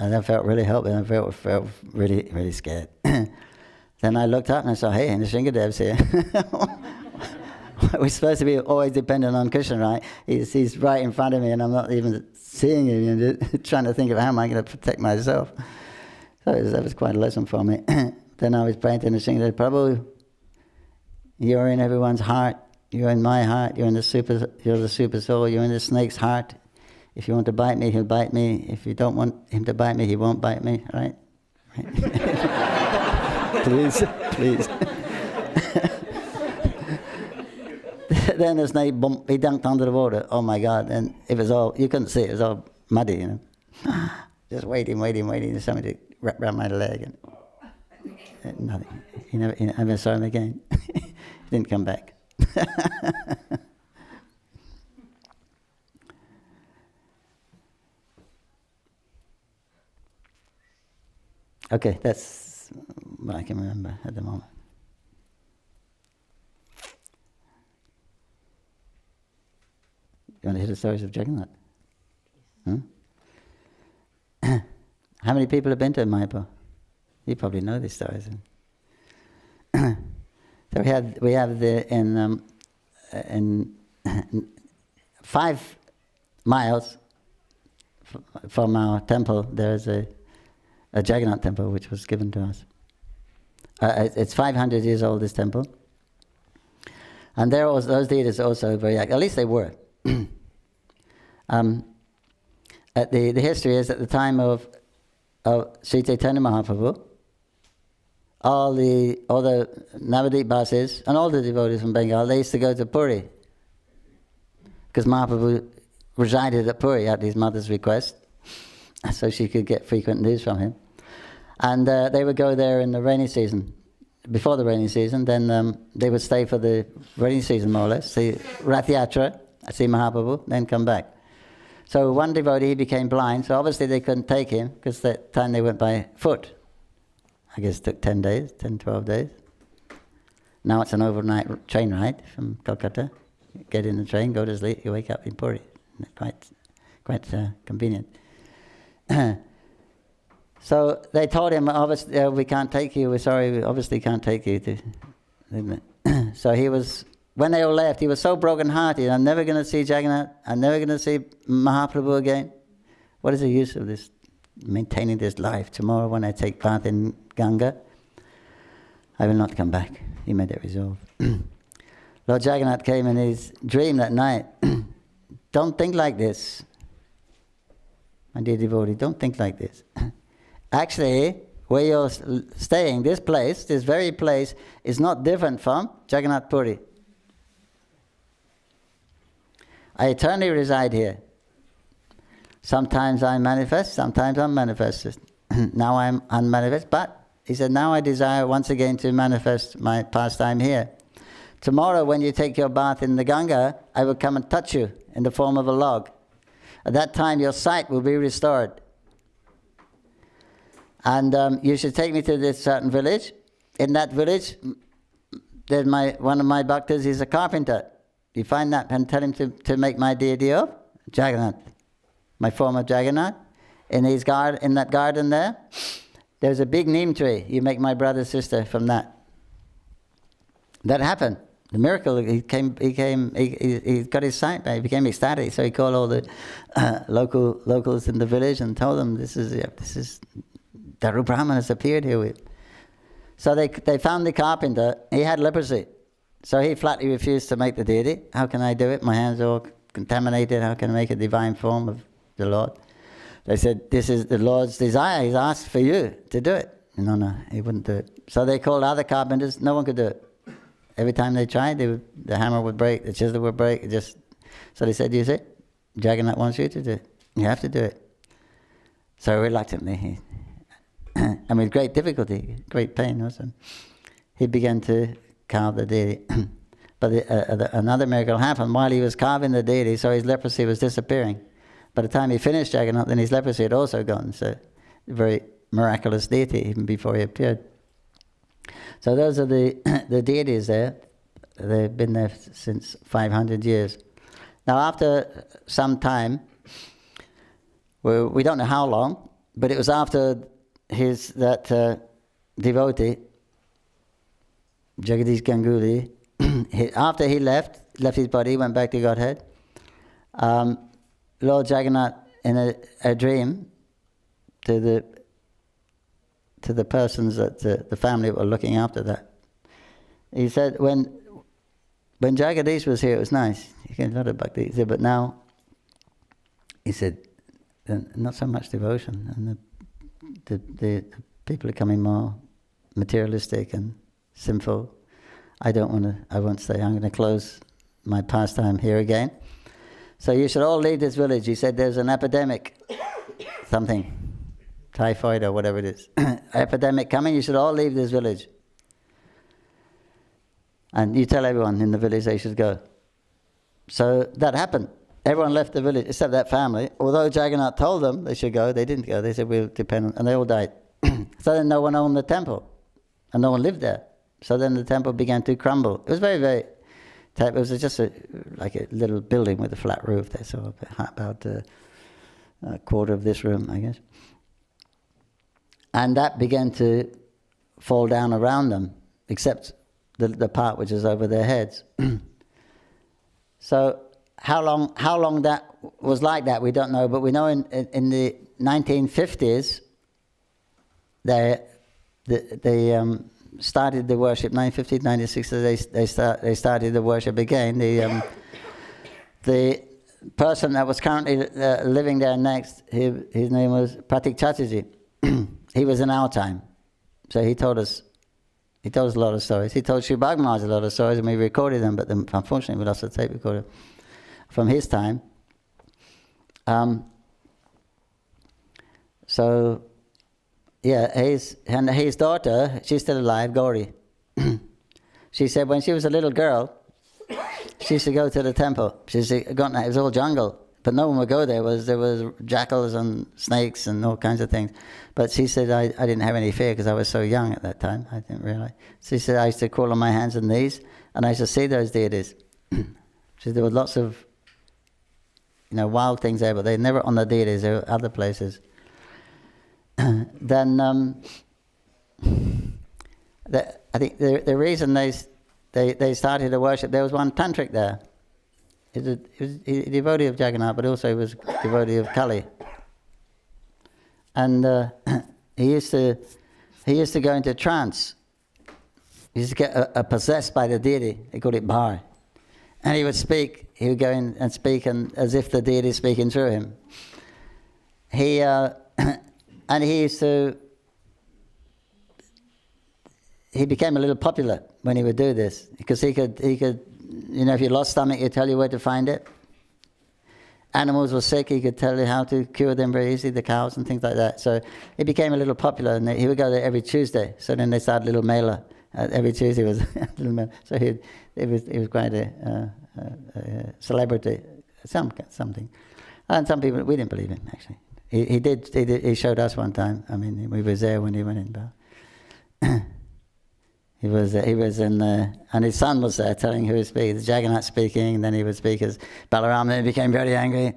and I felt really helpless. I felt really, really scared. Then I looked up and I saw, hey, Nrsimhadev's here. We're supposed to be always dependent on Krishna, right? He's right in front of me, and I'm not even seeing him. Just trying to think of how am I going to protect myself. So that was quite a lesson for me. Then I was praying to Nrsimhadev, Prabhu, you're in everyone's heart. You're in my heart. You're the super soul. You're in the snake's heart. If you want to bite me, he'll bite me. If you don't want him to bite me, he won't bite me. Right? Please. Then the snake, boom, he dunked under the water. Oh my God! And it was all, you couldn't see it. It was all muddy, Just waiting for somebody to wrap around my leg, and nothing. He never saw him again. He didn't come back. Okay, that's what I can remember at the moment. You want to hear the stories of Jagannath? How many people have been to Mayapur? You probably know these stories. So we have in 5 miles from our temple there is a Jagannath temple which was given to us. It's 500 years old, this temple, and those deities are also very active. At least they were. The history is at the time of Sri Chaitanya Mahaprabhu, all the Navadip buses and all the devotees from Bengal, they used to go to Puri. Because Mahaprabhu resided at Puri at his mother's request, so she could get frequent news from him. And they would go there in the rainy season. Before the rainy season, then they would stay for the rainy season more or less, see Rath Yatra, see Mahaprabhu, then come back. So one devotee, he became blind, so obviously they couldn't take him, because that time they went by foot. I guess it took 10 days, 10, 12 days. Now it's an overnight train ride from Kolkata. Get in the train, go to sleep, you wake up in Puri. Quite convenient. So they told him, obviously, we can't take you, we're sorry, we obviously can't take you. So he was, when they all left, he was so broken-hearted, I'm never going to see Jagannath, I'm never going to see Mahaprabhu again. What is the use of this, maintaining this life? Tomorrow when I take part in Ganga, I will not come back. He made that resolve. Lord Jagannath came in his dream that night. Don't think like this. My dear devotee, don't think like this. Actually, where you're staying, this place, this very place, is not different from Jagannath Puri. I eternally reside here. Sometimes I manifest, sometimes I'm manifested. Now I'm unmanifest, but he said, now I desire once again to manifest my pastime here. Tomorrow when you take your bath in the Ganga, I will come and touch you in the form of a log. At that time your sight will be restored. And you should take me to this certain village. In that village, there's one of my bhaktas, he's a carpenter. You find that and tell him to make my deity of Jagannath, my form of Jagannath. In that garden there's a big neem tree. You make my brother sister from that. That happened. The miracle, he got his sight back, he became ecstatic, so he called all the locals in the village and told them, this is Daru Brahman has appeared here. So they found the carpenter, he had leprosy. So he flatly refused to make the deity. How can I do it? My hands are all contaminated, how can I make a divine form of the Lord? They said, this is the Lord's desire, he's asked for you to do it. No, he wouldn't do it. So they called other carpenters, no one could do it. Every time they tried, the hammer would break, the chisel would break. So they said, you see, Jagannath wants you to do it. You have to do it. So reluctantly, and with great difficulty, great pain also, he began to carve the deity. But another miracle happened while he was carving the deity, so his leprosy was disappearing. By the time he finished Jagannath, then his leprosy had also gone. So a very miraculous deity even before he appeared. So those are the deities there. They've been there since 500 years. Now after some time, we don't know how long, but it was after that devotee, Jagadish Ganguly, after he left his body, went back to Godhead, Lord Jagannath in a dream to the persons that the family that were looking after that. He said, when Jagadish was here, it was nice. He came a lot of bhakti. He said, but now, he said, not so much devotion, and the people are becoming more materialistic and sinful. I won't stay. I'm going to close my pastime here again. So you should all leave this village. He said, there's an epidemic, something. Typhoid or whatever it is, epidemic coming, you should all leave this village. And you tell everyone in the village they should go. So that happened. Everyone left the village except that family. Although Jagannath told them they should go, they didn't go. They said, we'll depend on, and they all died. So then no one owned the temple, and no one lived there. So then the temple began to crumble. It was very, very type. It was just like a little building with a flat roof there, so about a quarter of this room, I guess. And that began to fall down around them, except the part which is over their heads. So how long that was like that, we don't know, but we know in the 1950s, they started the worship, 1950s, 1960s, they started the worship again. The person that was currently living there next, his name was Pratik Chatterjee. He was in our time. So he told us He told us a lot of stories. He told Sri Bhagavad Maharaj a lot of stories, and we recorded them, but unfortunately we lost the tape recorder from his time. So, yeah, his daughter, she's still alive, Gauri. She said when she was a little girl, she used to go to the temple. She used to it was all jungle, but no one would go there. There was jackals and snakes and all kinds of things. But she said I didn't have any fear because I was so young at that time. I didn't realize. She said I used to crawl on my hands and knees, and I used to see those deities. She said there were lots of wild things there, but they're never on the deities. There were other places. Then I think the reason they started to worship, there was one tantric there. He was a devotee of Jagannath, but also he was a devotee of Kali. And he used to go into trance. He used to get possessed by the deity. They called it Bar. And he would speak. He would go in and speak, and as if the deity is speaking through him. He became a little popular when he would do this, because he could, if you lost stomach, he'd tell you where to find it. Animals were sick, he could tell you how to cure them very easily, the cows and things like that. So he became a little popular, and he would go there every Tuesday. So then they started little mela. Every Tuesday was a little mela. So he was quite a celebrity, something. And some people, we didn't believe him, actually. He showed us one time. I mean, we was there when he went in, but he was in, and his son was there telling who was speaking. Jagannath speaking, and then he would speak as Balaram. Then he became very angry.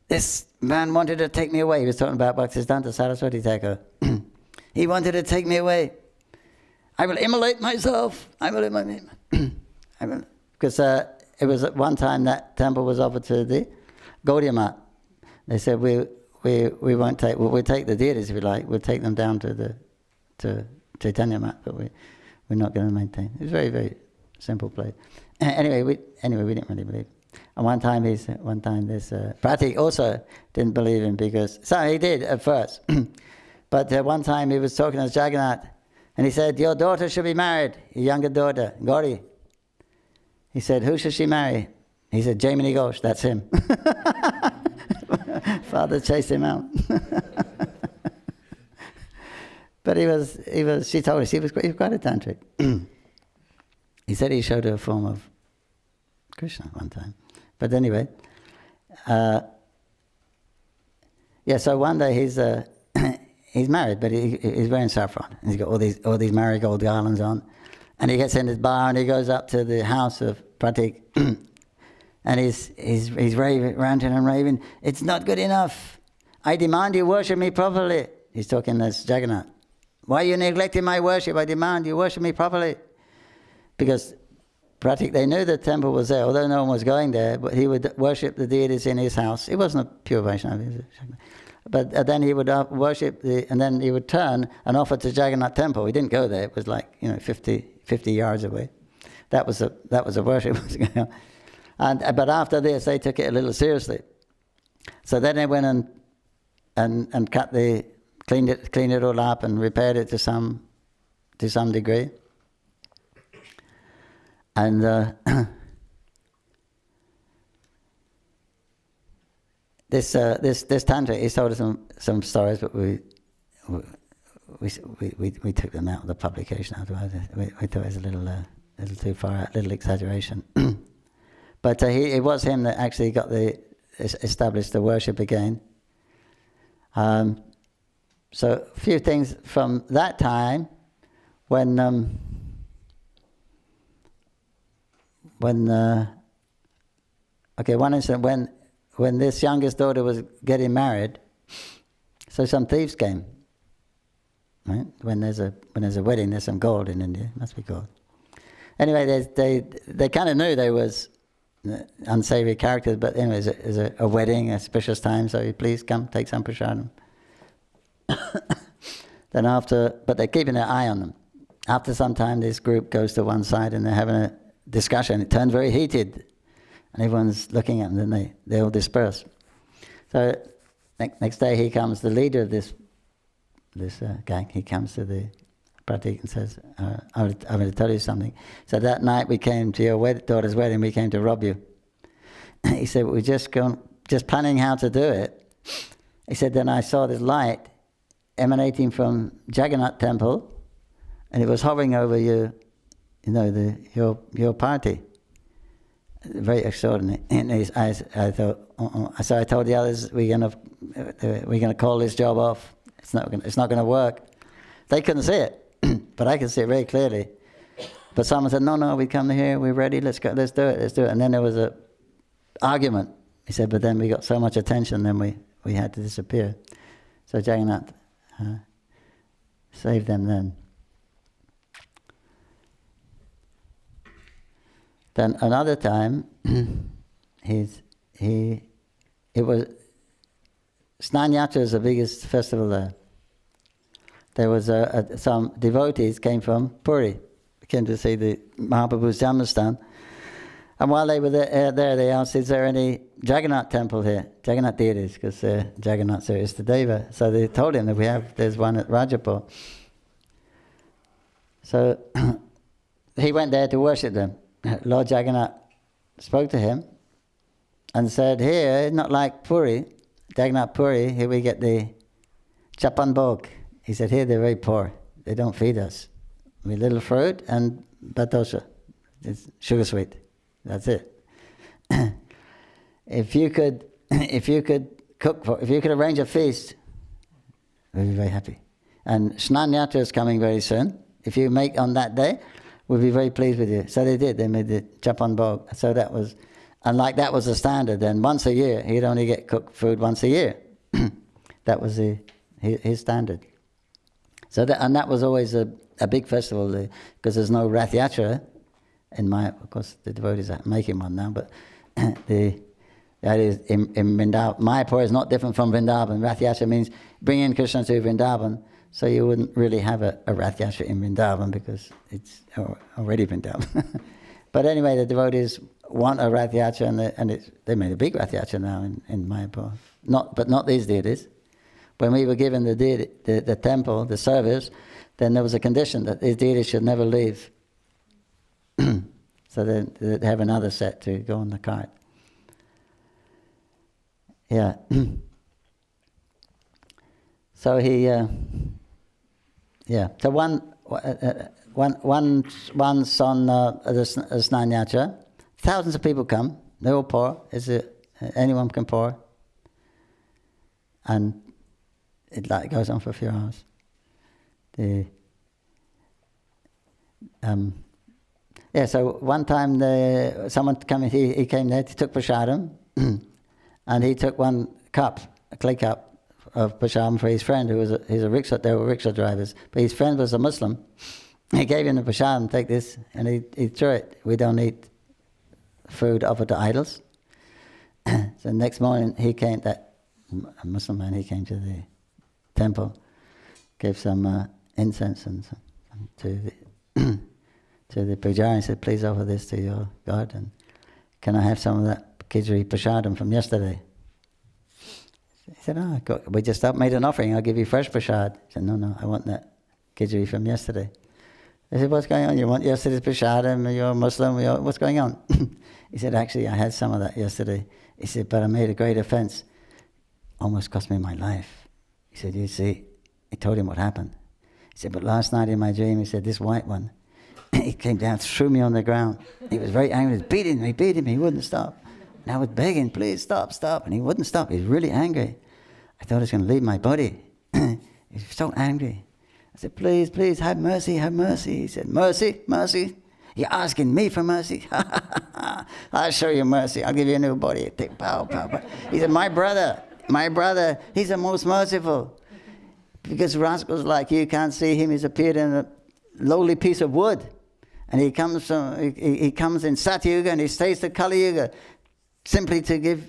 This man wanted to take me away. He was talking about Bhaktivedanta Saraswati Thakur. He wanted to take me away. I will immolate myself. I will immolate. Because it was at one time that temple was offered to the Gaudiya Math. They said we won't take. Well, we'll take the deities if we like. We'll take them down to Chaitanya Math, but we're not going to maintain. It was a very, very simple place. Anyway, we didn't really believe. And one time this Pratik also didn't believe him so he did at first. But one time he was talking to Jagannath, and he said, "Your daughter should be married, your younger daughter, Gauri." He said, "Who should she marry?" He said, "Jaimini Ghosh, that's him." Father chased him out. But she told us he was quite a tantric. He said he showed her a form of Krishna one time. But anyway, so one day he's married, but he's wearing saffron. He's got all these marigold garlands on. And he gets in his bar and he goes up to the house of Pratik. And he's raving, ranting and raving. "It's not good enough. I demand you worship me properly." He's talking as Jagannath. "Why are you neglecting my worship? I demand you worship me properly." Because Pratik, they knew the temple was there, although no one was going there, but he would worship the deities in his house. He wasn't a pure Vaishnava. But then he would worship and then he would turn and offer to Jagannath temple. He didn't go there. It was like 50 yards away. That was a worship. But after this, they took it a little seriously. So then they went and cleaned it all up and repaired it to some degree. And this tantric, he told us some stories, but we took them out of the publication afterwards. We thought it was a little too far out, a little exaggeration. But it was him that actually established the worship again. So a few things from that time, when one incident when this youngest daughter was getting married, so some thieves came. Right? When there's a wedding, there's some gold in India. It must be gold. Anyway, they kind of knew there was unsavory characters, but anyway, it was a wedding, a auspicious time, so please come take some prasadam. But they're keeping their eye on them. After some time, this group goes to one side and they're having a discussion. It turns very heated, and everyone's looking at them, and then they all disperse. So next day, he comes, the leader of this gang. He comes to Pratik says, I'm going to tell you something. So that night we came to your daughter's wedding, we came to rob you. He said, we're just planning how to do it. He said, then I saw this light emanating from Jagannath temple, and it was hovering over you, your party. Very extraordinary. And I thought, so I told the others, we're gonna call this job off. It's not gonna work. They couldn't see it, but I could see it very clearly. But someone said, no, we come here, we're ready, let's go, let's do it. And then there was a argument. He said, but then we got so much attention, then we had to disappear. So Jagannath saved them then. Then another time, it was Snanyatra is the biggest festival there. There was some devotees came from Puri, came to see the Mahaprabhu's Janmastan. And while they were there, they asked, is there any Jagannath temple here? Jagannath deities, because Jagannath is the Deva. So they told him that there's one at Rajapur. So he went there to worship them. Lord Jagannath spoke to him and said, here, not like Puri, Jagannath Puri, here we get the chapan bhog. He said, here they're very poor. They don't feed us. We little fruit and batosha. It's sugar sweet. That's it. If you could arrange a feast, we'd be very happy. And Snanyatra is coming very soon. If you make on that day, we'll be very pleased with you. So they did. They made the chapan bhog. So that was, and like that was the standard. Then once a year, he'd only get cooked food once a year. That was his standard. So that was always a big festival because there's no Rath Yatra. Of course, the devotees are making one now, but that is in Vrindavan. Mayapur is not different from Vrindavan. Rath Yatra means bringing Krishna to Vrindavan. So you wouldn't really have a Rath Yatra in Vrindavan because it's already Vrindavan. But anyway, the devotees want a Rath Yatra, and they made a big Rath Yatra now in Mayapur. But not these deities. When we were given the temple, the service, then there was a condition that these deities should never leave. So they'd have another set to go on the cart. Yeah. So he, So once on the Snanyatra, thousands of people come. They're all poor. Anyone can pour, and it goes on for a few hours. So one time someone came. He came there. He took prasadam, and he took one cup, a clay cup of prasadam for his friend, he's a rickshaw. They were rickshaw drivers, but his friend was a Muslim. He gave him the prasadam. Take this, and he threw it. We don't eat food offered to idols. So next morning he came. A Muslim man. He came to the temple, gave some incense and to the pujari and said, please offer this to your God, and can I have some of that Kijri prasadam from yesterday? He said, we just made an offering, I'll give you fresh prasad. He said, no, I want that Kijri from yesterday. I said, what's going on? You want yesterday's prasadam? You're a Muslim? What's going on? He said, actually, I had some of that yesterday. He said, but I made a great offense. Almost cost me my life. He said, you see, he told him what happened. He said, but last night in my dream, he said, this white one, he came down, threw me on the ground. He was very angry. He was beating me. He wouldn't stop. And I was begging, please stop. And he wouldn't stop. He was really angry. I thought he was going to leave my body. He was so angry. I said, please, have mercy. He said, mercy? You're asking me for mercy? I'll show you mercy. I'll give you a new body. Take pow. He said, my brother, he's the most merciful. Because rascals like you can't see him. He's appeared in a lowly piece of wood. And he comes in Satyuga and he stays to Kali Yuga simply to give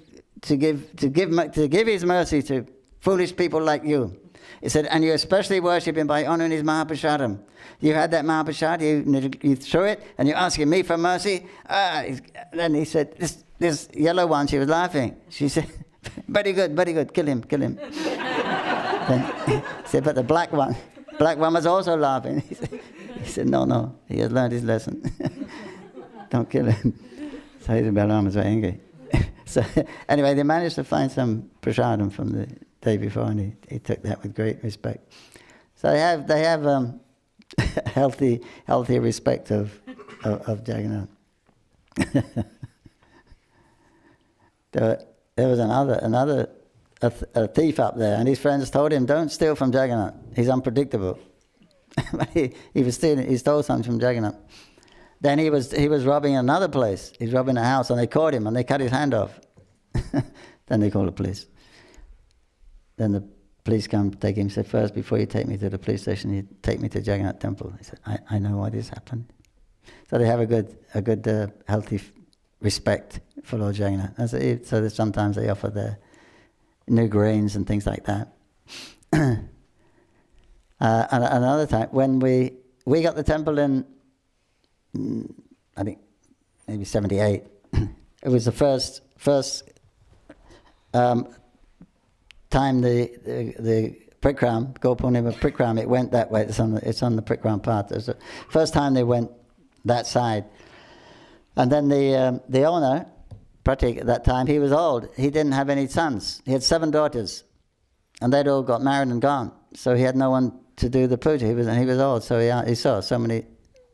his mercy to foolish people like you. He said, and you especially worship him by honoring his Mahaprasadam. You had that Mahaprasad, you threw it, and you're asking me for mercy? Then he said, this yellow one, she was laughing. She said, very good, kill him. Then he said, but the black one, Black one was also laughing. He said, no, he has learned his lesson. Don't kill him. So Balaram was very angry. So anyway, they managed to find some prasadam from the day before, and he took that with great respect. So they have healthy respect of Jagannath. There was another thief up there, and his friends told him, "Don't steal from Jagannath. He's unpredictable." he was stealing. He stole something from Jagannath. Then he was robbing another place. He's robbing a house, and they caught him, and they cut his hand off. Then they called the police. Then the police come take him. Said, "First, before you take me to the police station, you take me to Jagannath temple." He said, "I know why this happened." So they have a good healthy respect for Lord Jagannath. So that sometimes they offer their new grains and things like that. And another time, when we got the temple in, I think maybe 78. It was the first time the Prikram, Gopurnima Prikram, it went that way. It's on the Prikram path. It was the first time they went that side. And then the owner, Pratik, at that time, he was old. He didn't have any sons. He had 7 daughters, and they'd all got married and gone. So he had no one to do the puja. He was old, so he saw so many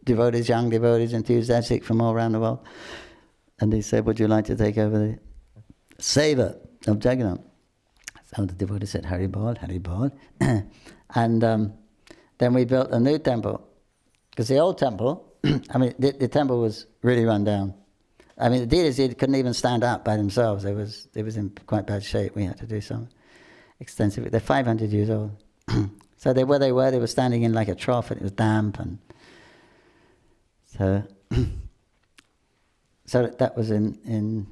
devotees, young devotees, enthusiastic from all around the world. And he said, "Would you like to take over the seva of Jagannath?" So the devotee said, "Hari Bol, Hari Bol." And then we built a new temple. Because the old temple, I mean, the temple was really run down. I mean, the deities couldn't even stand up by themselves. It was in quite bad shape. We had to do some extensive. They're 500 years old. So where they were standing in like a trough, and it was damp, and so that was in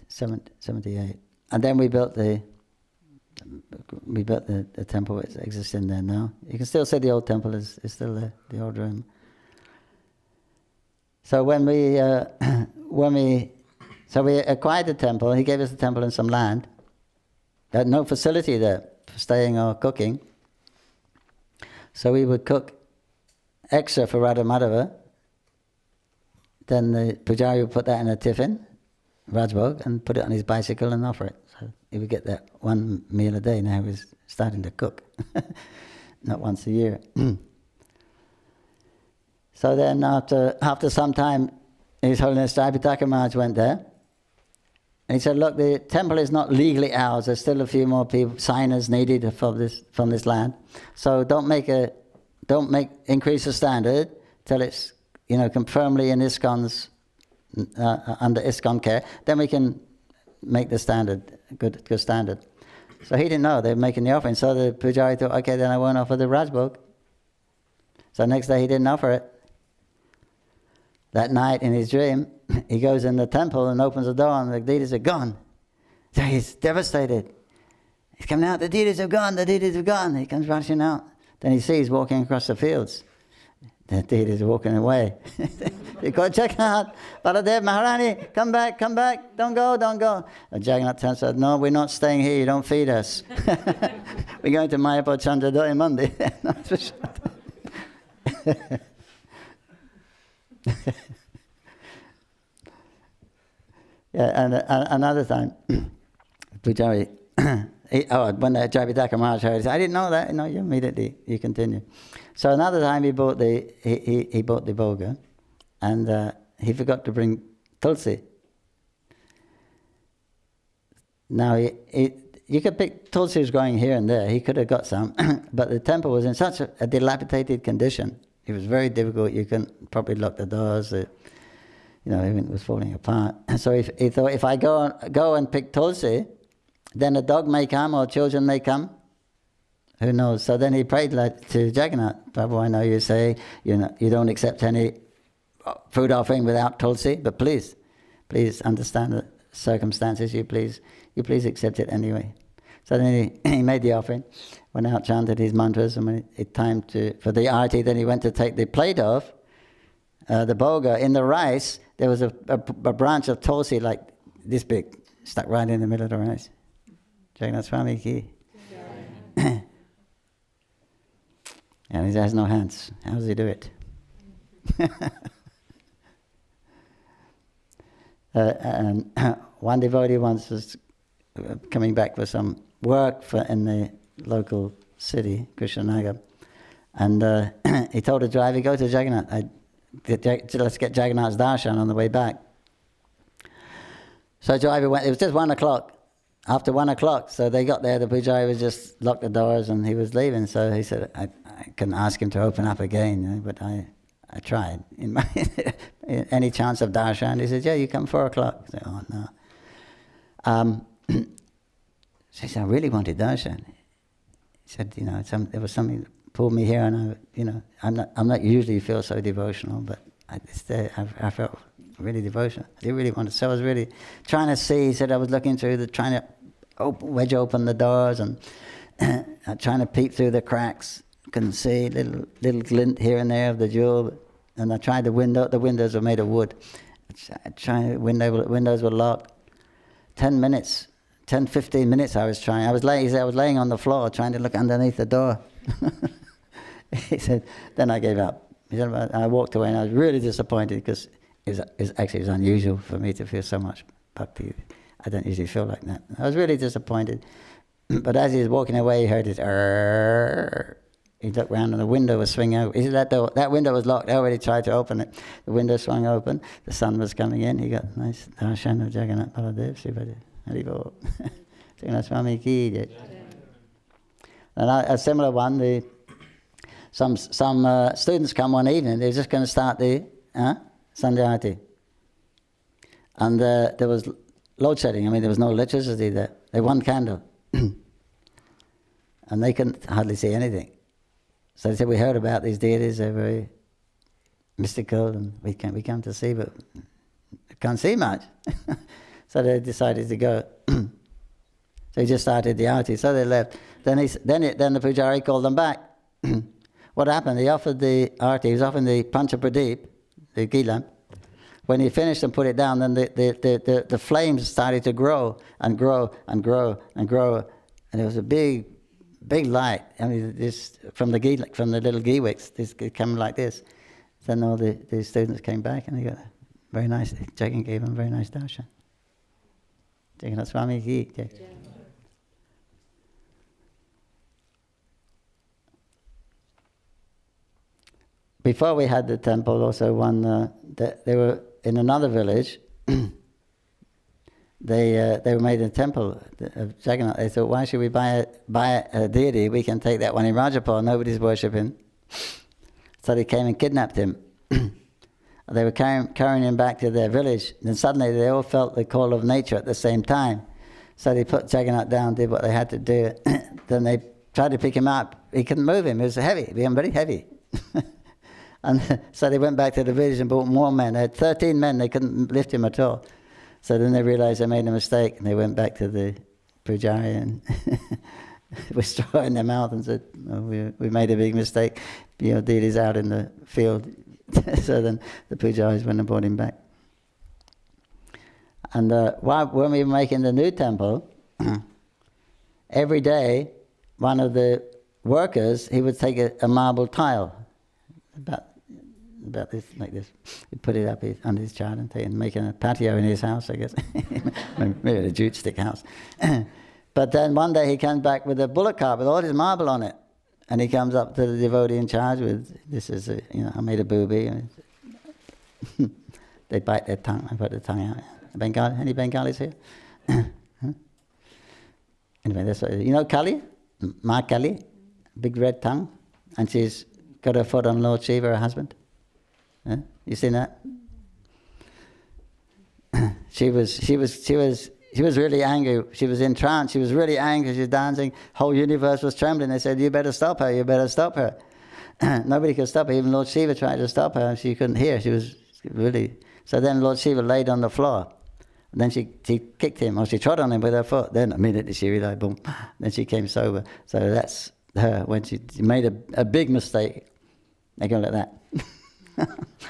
78. And then we built the temple which exists in there now. You can still see the old temple is still there, the old room. So when we acquired the temple, he gave us the temple and some land. There had no facility there for staying or cooking. So we would cook extra for Radha Madhava. Then the pujari would put that in a tiffin, Rajbhog, and put it on his bicycle and offer it. So he would get that one meal a day. Now he's starting to cook, not once a year. So then after some time, His Holiness Jayapataka Maharaj went there, and he said, "Look, the temple is not legally ours. There's still a few more signers needed from this land. So don't increase the standard till it's firmly in ISKCON's under ISKCON care. Then we can make the standard good standard." So he didn't know they were making the offering. So the pujari thought, "Okay, then I won't offer the Rajbhog." So next day he didn't offer it. That night in his dream, he goes in the temple and opens the door, and the deities are gone. So he's devastated. He's coming out, "The deities have gone, the deities have gone." He comes rushing out. Then he sees walking across the fields. The deities are walking away. He called Jagannath, "Baladev, Maharani, come back, don't go. And Jagannath said, "No, we're not staying here, you don't feed us." We're going to Mayapur Chandradoya Mandir. Yeah, and another time, Pujari, when Jayapataka Maharaj heard it, "I didn't know that." "No, you immediately, you continue." So another time he bought the bhoga, and he forgot to bring tulsi. Now you could pick tulsis growing here and there. He could have got some, but the temple was in such a dilapidated condition. It was very difficult. You couldn't probably lock the doors. Everything was falling apart. So he thought, if I go and pick tulsi, then a dog may come or children may come. Who knows? So then he prayed to Jagannath, "Prabhu, I know you say you don't accept any food offering without tulsi, but please understand the circumstances. You please accept it anyway." So then he made the offering, went out, chanted his mantras, and when it time for the arati, then he went to take the plate of the bhoga. In the rice, there was a branch of tulsi like this big, stuck right in the middle of the rice. Jagannath Swami ki. And he has no hands. How does he do it? And one devotee once was coming back for some work in the local city, Krishnanagar, and he told the driver, "Go to Jagannath. Let's get Jagannath's darshan on the way back." So the driver went. It was just 1 o'clock. After 1 o'clock, so they got there. The pujari was just locked the doors and he was leaving. So he said, "I couldn't ask him to open up again, but I tried. In my any chance of darshan?" He said, "Yeah, you come 4 o'clock." I said, "Oh no." So he said, "I really wanted darshan." He said, there was something that pulled me here, and I'm not usually feel so devotional, but I felt really devotional. I did really want to. So I was really trying to see. He said I was looking through trying to wedge open the doors and trying to peep through the cracks. Couldn't see little glint here and there of the jewel. And I tried the window. The windows were made of wood. I tried windows were locked. 10 minutes, 10, 15 minutes I was trying. I was laying on the floor trying to look underneath the door. He said, then I gave up. He said, I walked away and I was really disappointed because it was unusual for me to feel so much bhakti. I don't usually feel like that. I was really disappointed. But as he was walking away, he heard this "Arrrr." He looked round and the window was swinging open. He said that window was locked. I already tried to open it. The window swung open. The sun was coming in. He got nice darshan of Jagannath Baladev, Shivadev. Haribol. Jagannath Swami ki jai. And a similar one, some students come one evening. They're just going to start the Sandhyati. And there was load shedding. I mean, there was no electricity there. They had one candle. And they couldn't hardly see anything. So they said, "We heard about these deities. They're very mystical, and we come to see, but we can't see much." So they decided to go. So he just started the arati. So they left. Then the pujari called them back. What happened? He offered the arati. He was offering the pancha pradeep, the ghee lamp. When he finished and put it down, then the flames started to grow and grow and grow and grow, and it was a big light. I mean, this from the little ghee wicks, this came like this. Then all the students came back and they got very nice. Jagan gave them very nice darshan. Jagannath Swami ki jai. Before we had the temple, also they were in another village. They were made a temple of Jagannath. They thought, why should we buy a deity? We can take that one in Rajapur. Nobody's worshipping. So they came and kidnapped him. They were carrying him back to their village. And suddenly they all felt the call of nature at the same time. So they put Jagannath down, did what they had to do. Then they tried to pick him up. He couldn't move him. He was heavy. He became very heavy. And so they went back to the village and brought more men. They had 13 men. They couldn't lift him at all. So then they realized they made a mistake, and they went back to the pujari and were straw in their mouth and said, "Oh, we made a big mistake. Deity's out in the field." So then the pujaris went and brought him back. And when we were making the new temple, every day one of the workers, he would take a marble tile, about this, like this. He'd put it up under his chart and making a patio in his house, I guess. Maybe a jute stick house. But then one day he comes back with a bullock cart with all his marble on it. And he comes up to the devotee in charge with, "This is, I made a booby." They bite their tongue. I put the tongue out. Any Bengalis here? Anyway, that's what, Kali? Ma Kali? Big red tongue. And she's got her foot on Lord Shiva, her husband. You seen that? She was really angry. She was in trance. She was really angry. She was dancing. Whole universe was trembling. They said, "You better stop her. You better stop her." Nobody could stop her. Even Lord Shiva tried to stop her. She couldn't hear. She was really... So then Lord Shiva laid on the floor. And then she kicked him, or she trod on him with her foot. Then immediately she realized, boom. Then she came sober. So that's her. When she made a big mistake, they go like that.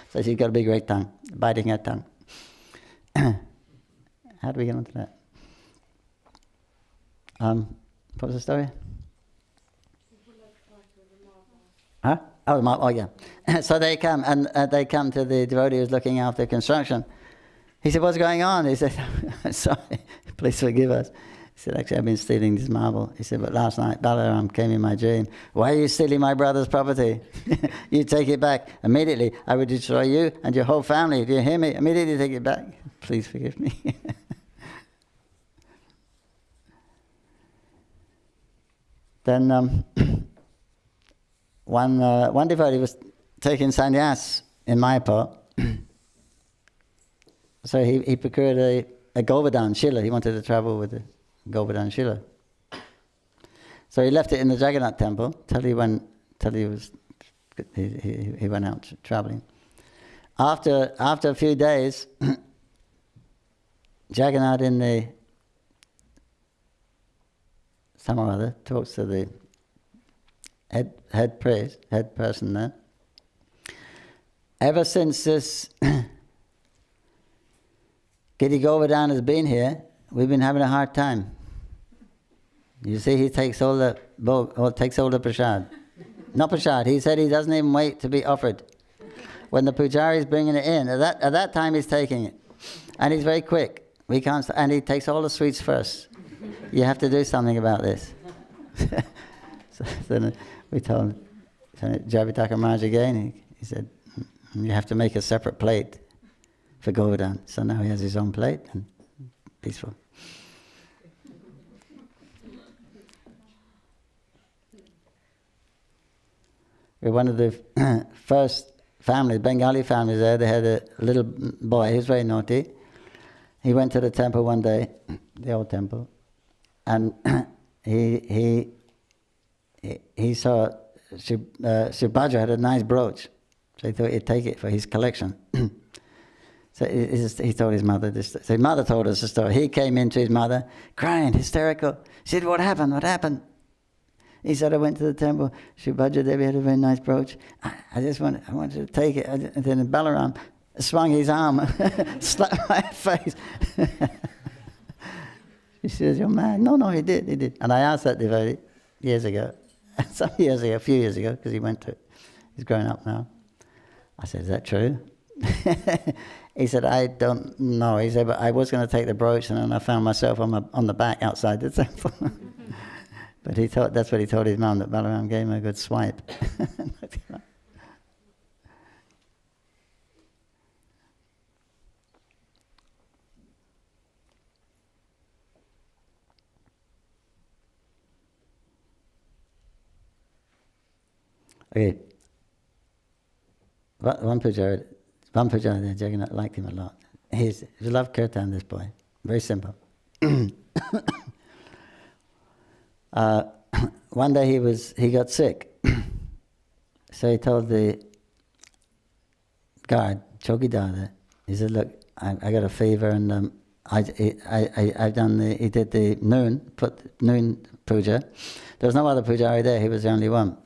So she's got a big red tongue, biting her tongue. How do we get onto that? What was the story? Huh? Oh yeah. So they come, and they come to the devotee who's looking after construction. He said, "What's going on?" He said, "Sorry, please forgive us." He said, "Actually, I've been stealing this marble." He said, "But last night Balaram came in my dream. Why are you stealing my brother's property? You take it back. Immediately, I would destroy you and your whole family. Do you hear me? Immediately take it back. Please forgive me." Then one devotee was taking sannyas in Mayapur. So he procured a Govardhan Shila. He wanted to travel with the Govardhan Shila. So he left it in the Jagannath temple till he went out traveling. After a few days, Jagannath in the some or other talks to the head person there. Ever since this Giri Govardhan has been here, we've been having a hard time. You see, he takes all the prasad. Not prasad. He said he doesn't even wait to be offered. When the pujari is bringing it in, at that time he's taking it, and he's very quick. We can't, and he takes all the sweets first. You have to do something about this. So then we told Javitaka Maharaj again. He said, "You have to make a separate plate for Govardhan." So now he has his own plate and peaceful. We're one of the first families, Bengali families there. They had a little boy. He was very naughty. He went to the temple one day, the old temple, and he saw Subhadra had a nice brooch, so he thought he'd take it for his collection. So he told his mother this. So his mother told us the story. He came into his mother, crying, hysterical. She said, "What happened? What happened?" He said, "I went to the temple. Subhadra Devi had a very nice brooch. I wanted to take it." And then Balaram swung his arm, slapped my face. She says, "You're mad." No, he did. And I asked that devotee years ago, a few years ago, because he's grown up now. I said, "Is that true?" He said, "I don't know." He said, "But I was going to take the brooch, and then I found myself on the back outside the temple." But that's what he told his mum, that Balaram gave him a good swipe. Okay. One pujari there, Jagannath liked him a lot. He loved kirtan, this boy. Very simple. One day he got sick. So he told the guard, Chowkidar, he said, "Look, I got a fever, and he did the noon puja. There was no other pujari there, he was the only one."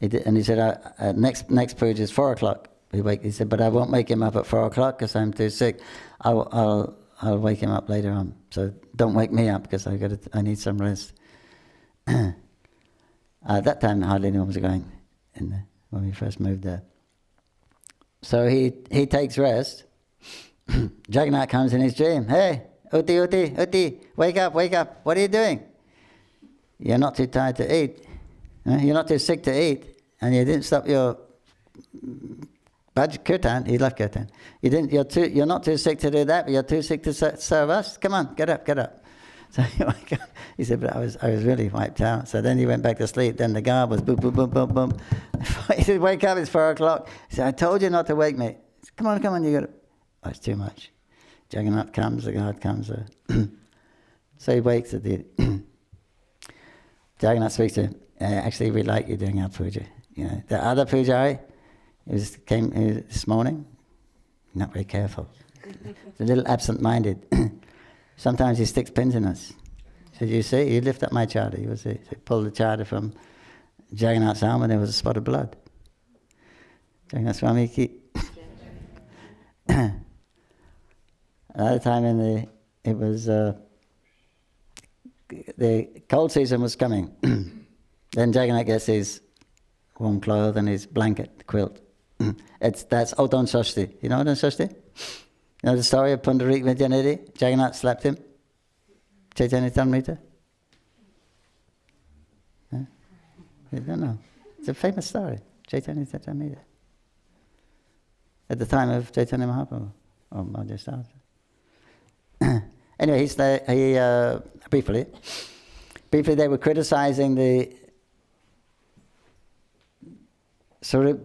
He said, next puja is 4 o'clock. He said, "But I won't wake him up at 4 o'clock because I'm too sick. I'll wake him up later on. So don't wake me up because I need some rest." At that time, hardly anyone was going when we first moved there. So he takes rest. Jagannath comes in his dream. "Hey, Uti, wake up. What are you doing? You're not too tired to eat. You're not too sick to eat, and you didn't stop your kirtan." He loved kirtan. You're not too sick to do that, but you're too sick to serve us. Come on, get up. So he said, "But I was really wiped out." So then he went back to sleep. Then the guard was boom, boom, boom, boom, boom. He said, "Wake up! It's 4 o'clock." He said, "I told you not to wake me." He said, Come on, you got to. Oh, it's too much. Jagannath comes, the guard comes. So he wakes at the. Jagannath speaks to him. "Actually, we like you doing our puja. The other pujari came this morning, not very careful. He's a little absent-minded. Sometimes he sticks pins in us." He said, "You see, you lift up my chada, you will see." So he pulled the chada from Jagannath's arm, and there was a spot of blood. Jagannath Swami ki. Another time it was the cold season was coming. Then Jagannath gets his warm clothes and his blanket, quilt. That's Odon Shashti. You know Odon Shashti? You know the story of Pundarik Vidyanidhi? Jagannath slapped him? Chaitanya Tamrita? Huh? You don't know. It's a famous story. Chaitanya Tamrita. At the time of Chaitanya Mahaprabhu. Or just after. Anyway, briefly they were criticizing the Sarup,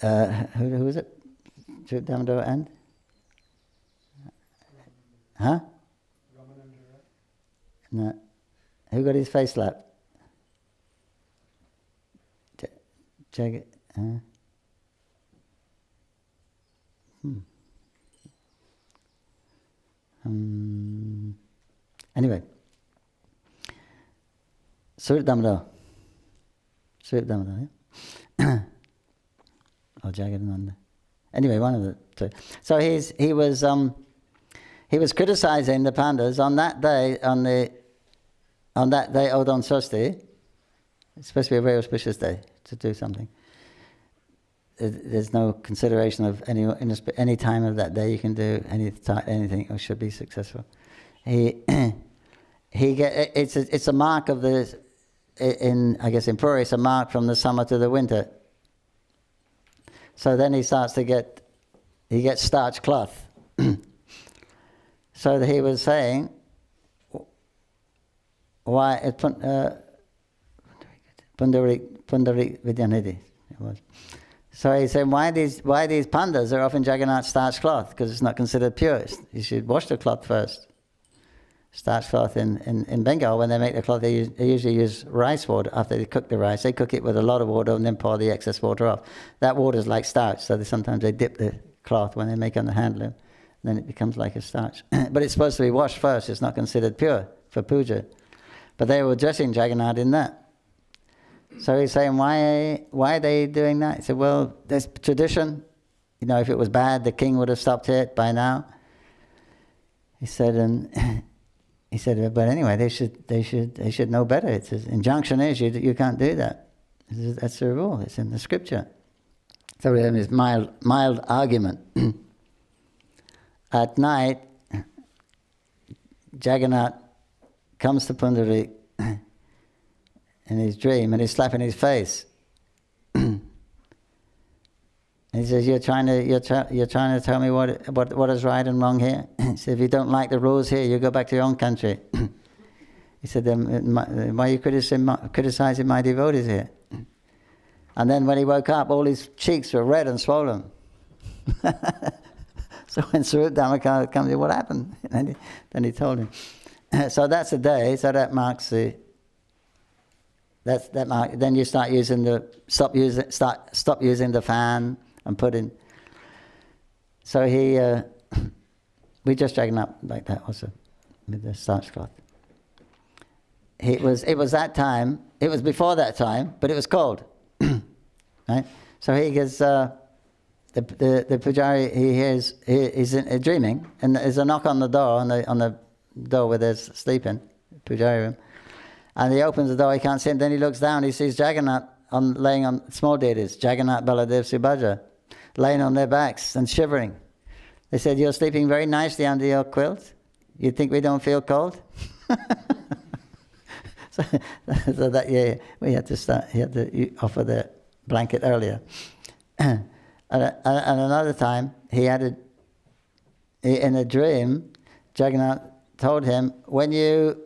who was it? Sarup Damodar and? Huh? No. Who got his face slapped? Anyway, Sarup Damodar, yeah? Or Jagadananda. Anyway, one of the two. So he was criticizing the pandas on that day, on that day, Odon Shashti. It's supposed to be a very auspicious day to do something. There's no consideration of any time of that day you can do anything or should be successful. It's a mark of the in Puri, it's a mark from the summer to the winter. So then he gets starched cloth. So he was saying, why Pundarik Vidyanidhi it was. So he said, why these pandas are often Jagannath starched cloth? Because it's not considered pure. You should wash the cloth first. Starched cloth in Bengal, when they make the cloth, they usually use rice water. After they cook the rice, they cook it with a lot of water and then pour the excess water off. That water is like starch, so sometimes they dip the cloth when they make on the handloom, then it becomes like a starch. But it's supposed to be washed first. It's not considered pure for puja. But they were dressing Jagannath in that. So he's saying, why are they doing that? He said, well, there's tradition. You know, if it was bad, the king would have stopped it by now. He said, but anyway, they should know better. It's an injunction is you can't do that. That's the rule. It's in the scripture. So we have this mild argument. At night, Jagannath comes to Pundarik in his dream, and he's slapping his face. And he says, "You're trying to tell me what is right and wrong here." He said, "If you don't like the rules here, you go back to your own country." He said, "Why are you criticizing my devotees here?" And then when he woke up, all his cheeks were red and swollen. So when Sarup Damodar comes in, what happened? And then he told him. So that's the day. So that marks the. Then you start using stop using the fan and put in. So we just dragged up like that also with the starch cloth. It was that time. It was before that time, but it was cold, right? So he gets the pujari. He's dreaming, and there's a knock on the door on the door where there's sleeping pujari room. And he opens the door, he can't see him. Then he looks down, he sees Jagannath laying on small deities, Jagannath, Baladev, Subhadra, laying on their backs and shivering. They said, "You're sleeping very nicely under your quilt. You think we don't feel cold?" so that year we had to start. He had to offer the blanket earlier. And another time he added, in a dream, Jagannath told him, when you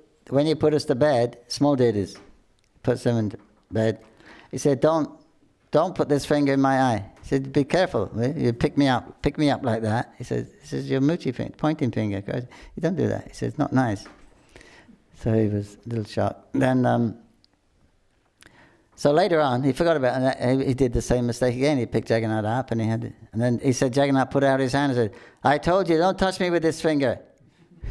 put us to bed, small deities, puts them in bed. He said, don't put this finger in my eye. He said, be careful. You pick me up like that. He says, your muchi finger, pointing finger. You don't do that. He says, it's not nice. So he was a little shocked. Then, so later on, he forgot about it, and he did the same mistake again. He picked Jagannath up, and then he said, Jagannath put out his hand and said, "I told you, don't touch me with this finger."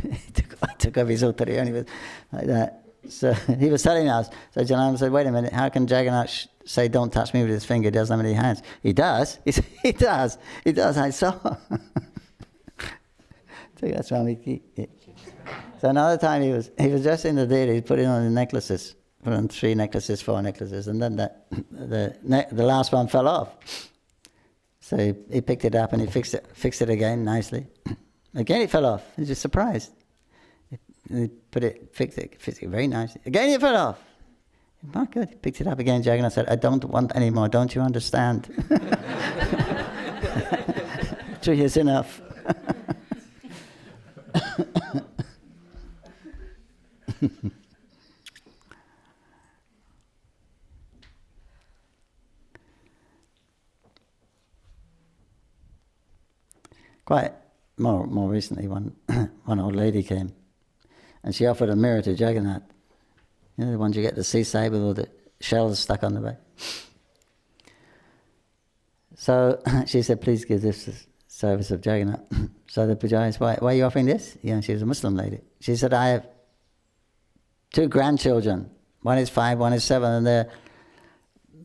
I took off his uttari and he was like that. So he was telling us. So Janam said, "Wait a minute, how can Jagannath say, 'Don't touch me with his finger'? He doesn't have any hands." He does. He said, he does. I saw. So that's why we keep it. So another time he was just in the deity, he put it on the necklaces. put on 3 necklaces, 4 necklaces, and then the last one fell off. So he picked it up and he fixed it again nicely. Again it fell off. He was just surprised. He fixed it very nicely. Again it fell off. Oh, good. He picked it up again. Jagannath said, I don't want any more. Don't you understand? 3 is enough. Quite more recently, one old lady came, and she offered a mirror to Jagannath. You know, the ones you get at the seaside with all the shells stuck on the back. So she said, please give this service of Jagannath. So the Pujari said, why are you offering this? You know, she was a Muslim lady. She said, I have 2 grandchildren. One is 5, one is 7, and they're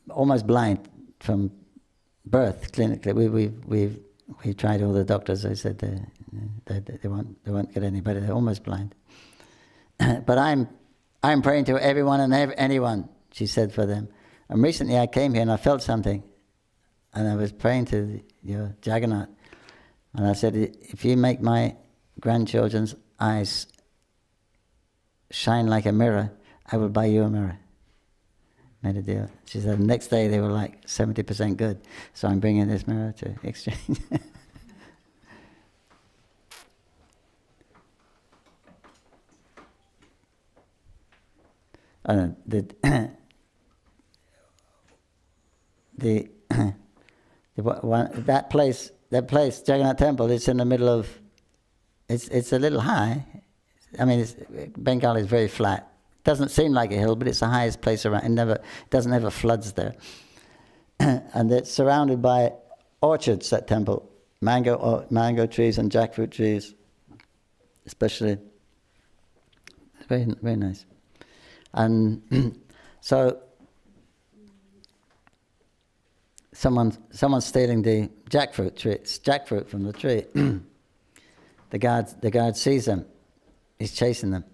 almost blind from birth, clinically. We tried all the doctors. They said they won't get any better. They're almost blind. But I'm praying to everyone and anyone, she said, for them. And recently I came here and I felt something. And I was praying to your Jagannath. And I said, if you make my grandchildren's eyes shine like a mirror, I will buy you a mirror. Made a deal. She said the next day they were like 70% good. So I'm bringing this mirror to exchange. That place, Jagannath Temple, it's in the middle of. It's a little high. I mean, Bengal is very flat. Doesn't seem like a hill, but it's the highest place around. It doesn't ever floods there, and it's surrounded by orchards. That temple, mango trees and jackfruit trees, especially. It's very very nice, and so someone's stealing the jackfruit from the tree. The guard sees them. He's chasing them.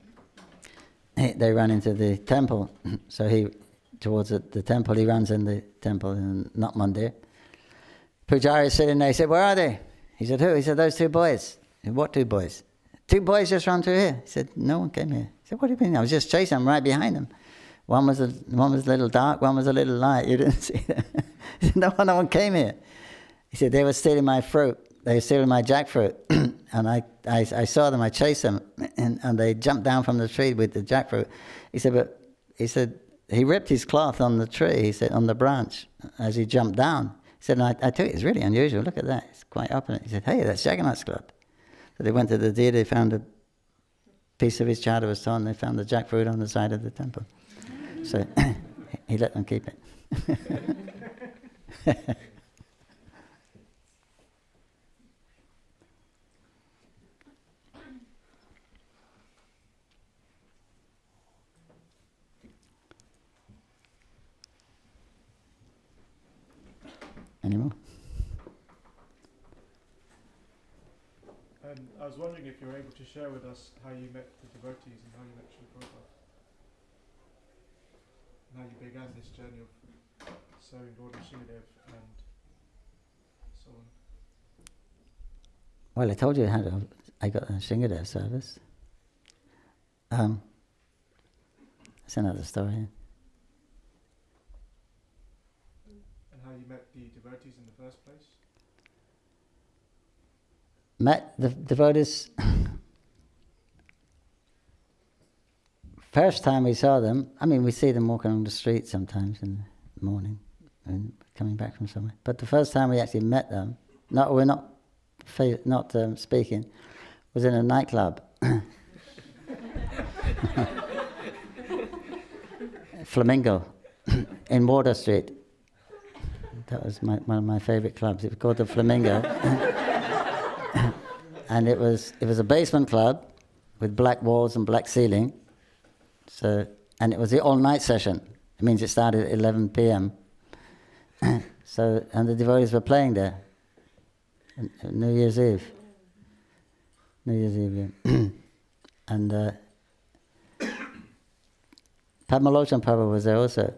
They run into the temple, so towards the temple, he runs in the temple, not Mandir. Pujari is sitting there, he said, where are they? He said, who? He said, those 2 boys. He said, what 2 boys? 2 boys just ran through here. He said, no one came here. He said, what do you mean? I was just chasing them right behind them. One was a little dark, one was a little light. You didn't see them. He said, no one came here. He said, they were stealing my fruit. They were stealing my jackfruit. And I saw them, I chased them, and they jumped down from the tree with the jackfruit. He said, he ripped his cloth on the tree, he said, on the branch, as he jumped down. He said, I tell you, it's really unusual, look at that, it's quite open. He said, hey, that's Jagannath's cloth. So they went to the deer, they found a piece of his chadar was torn, they found the jackfruit on the side of the temple. So he let them keep it. Any more? I was wondering if you were able to share with us how you met the devotees and how you met Srila Prabhupada. And how you began this journey of serving Lord Nrsimhadev and so on. Well, I told you how I got the Nrsimhadev service. That's another story. And how you met the devotees in the first place? Met the devotees. First time we saw them, I mean, we see them walking on the street sometimes in the morning and coming back from somewhere. But the first time we actually met them, we're not speaking, was in a nightclub. Flamingo in Water Street. That was one of my favorite clubs. It was called the Flamingo. And it was a basement club with black walls and black ceiling. So, and it was the all-night session. It means it started at 11 p.m. So, and the devotees were playing there. New Year's Eve. Yeah. And Padmalochan Prabhu was there also,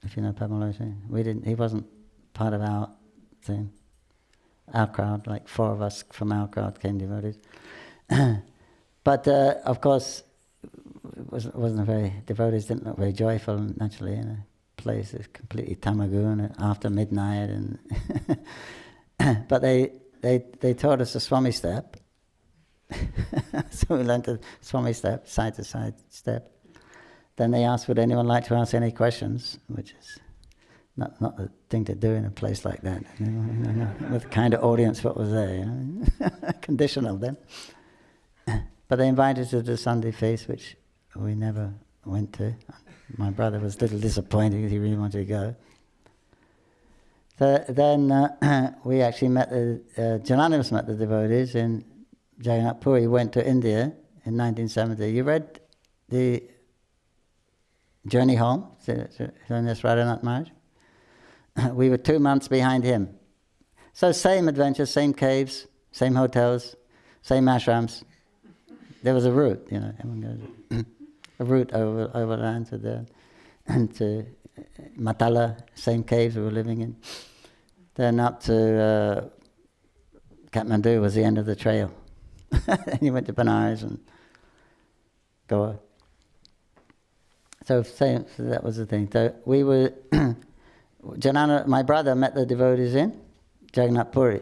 if you know Padmalochan. He wasn't part of our thing, our crowd, like 4 of us from our crowd came devotees. But of course, devotees didn't look very joyful naturally in a place that's completely tamagu and after midnight. And but they taught us a Swami step. So we learned the Swami step, side to side step. Then they asked, would anyone like to ask any questions, which is not the thing to do in a place like that. With the kind of audience what was there, conditional then. But they invited us to the Sunday feast, which we never went to. My brother was a little disappointed because he really wanted to go. So then we actually met Jananimus met the devotees in Jagannath Puri. He went to India in 1970. You read the Journey Home, Nrsimhadev Maharaj? We were 2 months behind him. So same adventures, same caves, same hotels, same ashrams. There was a route, everyone goes, a route overland to Matala, same caves we were living in. Then up to Kathmandu was the end of the trail. And he went to Benares and Goa. So that was the thing. So we were, my brother met the devotees in Jagannath Puri.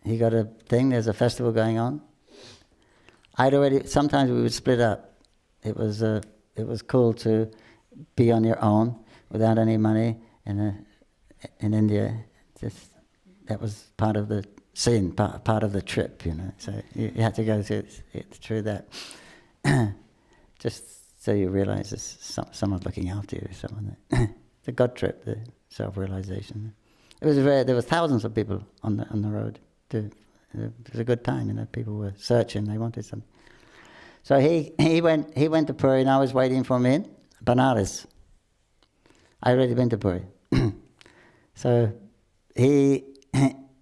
He got a thing, there's a festival going on. Sometimes we would split up. It was cool to be on your own without any money in India. That was part of the scene, part of the trip, So you had to go through that. Just so you realize there's someone looking after you, it's a God trip, the self-realization. There were thousands of people on the road. It was a good time, people were searching, they wanted something. So he went to Puri and I was waiting for him in Benares. I'd already been to Puri. So he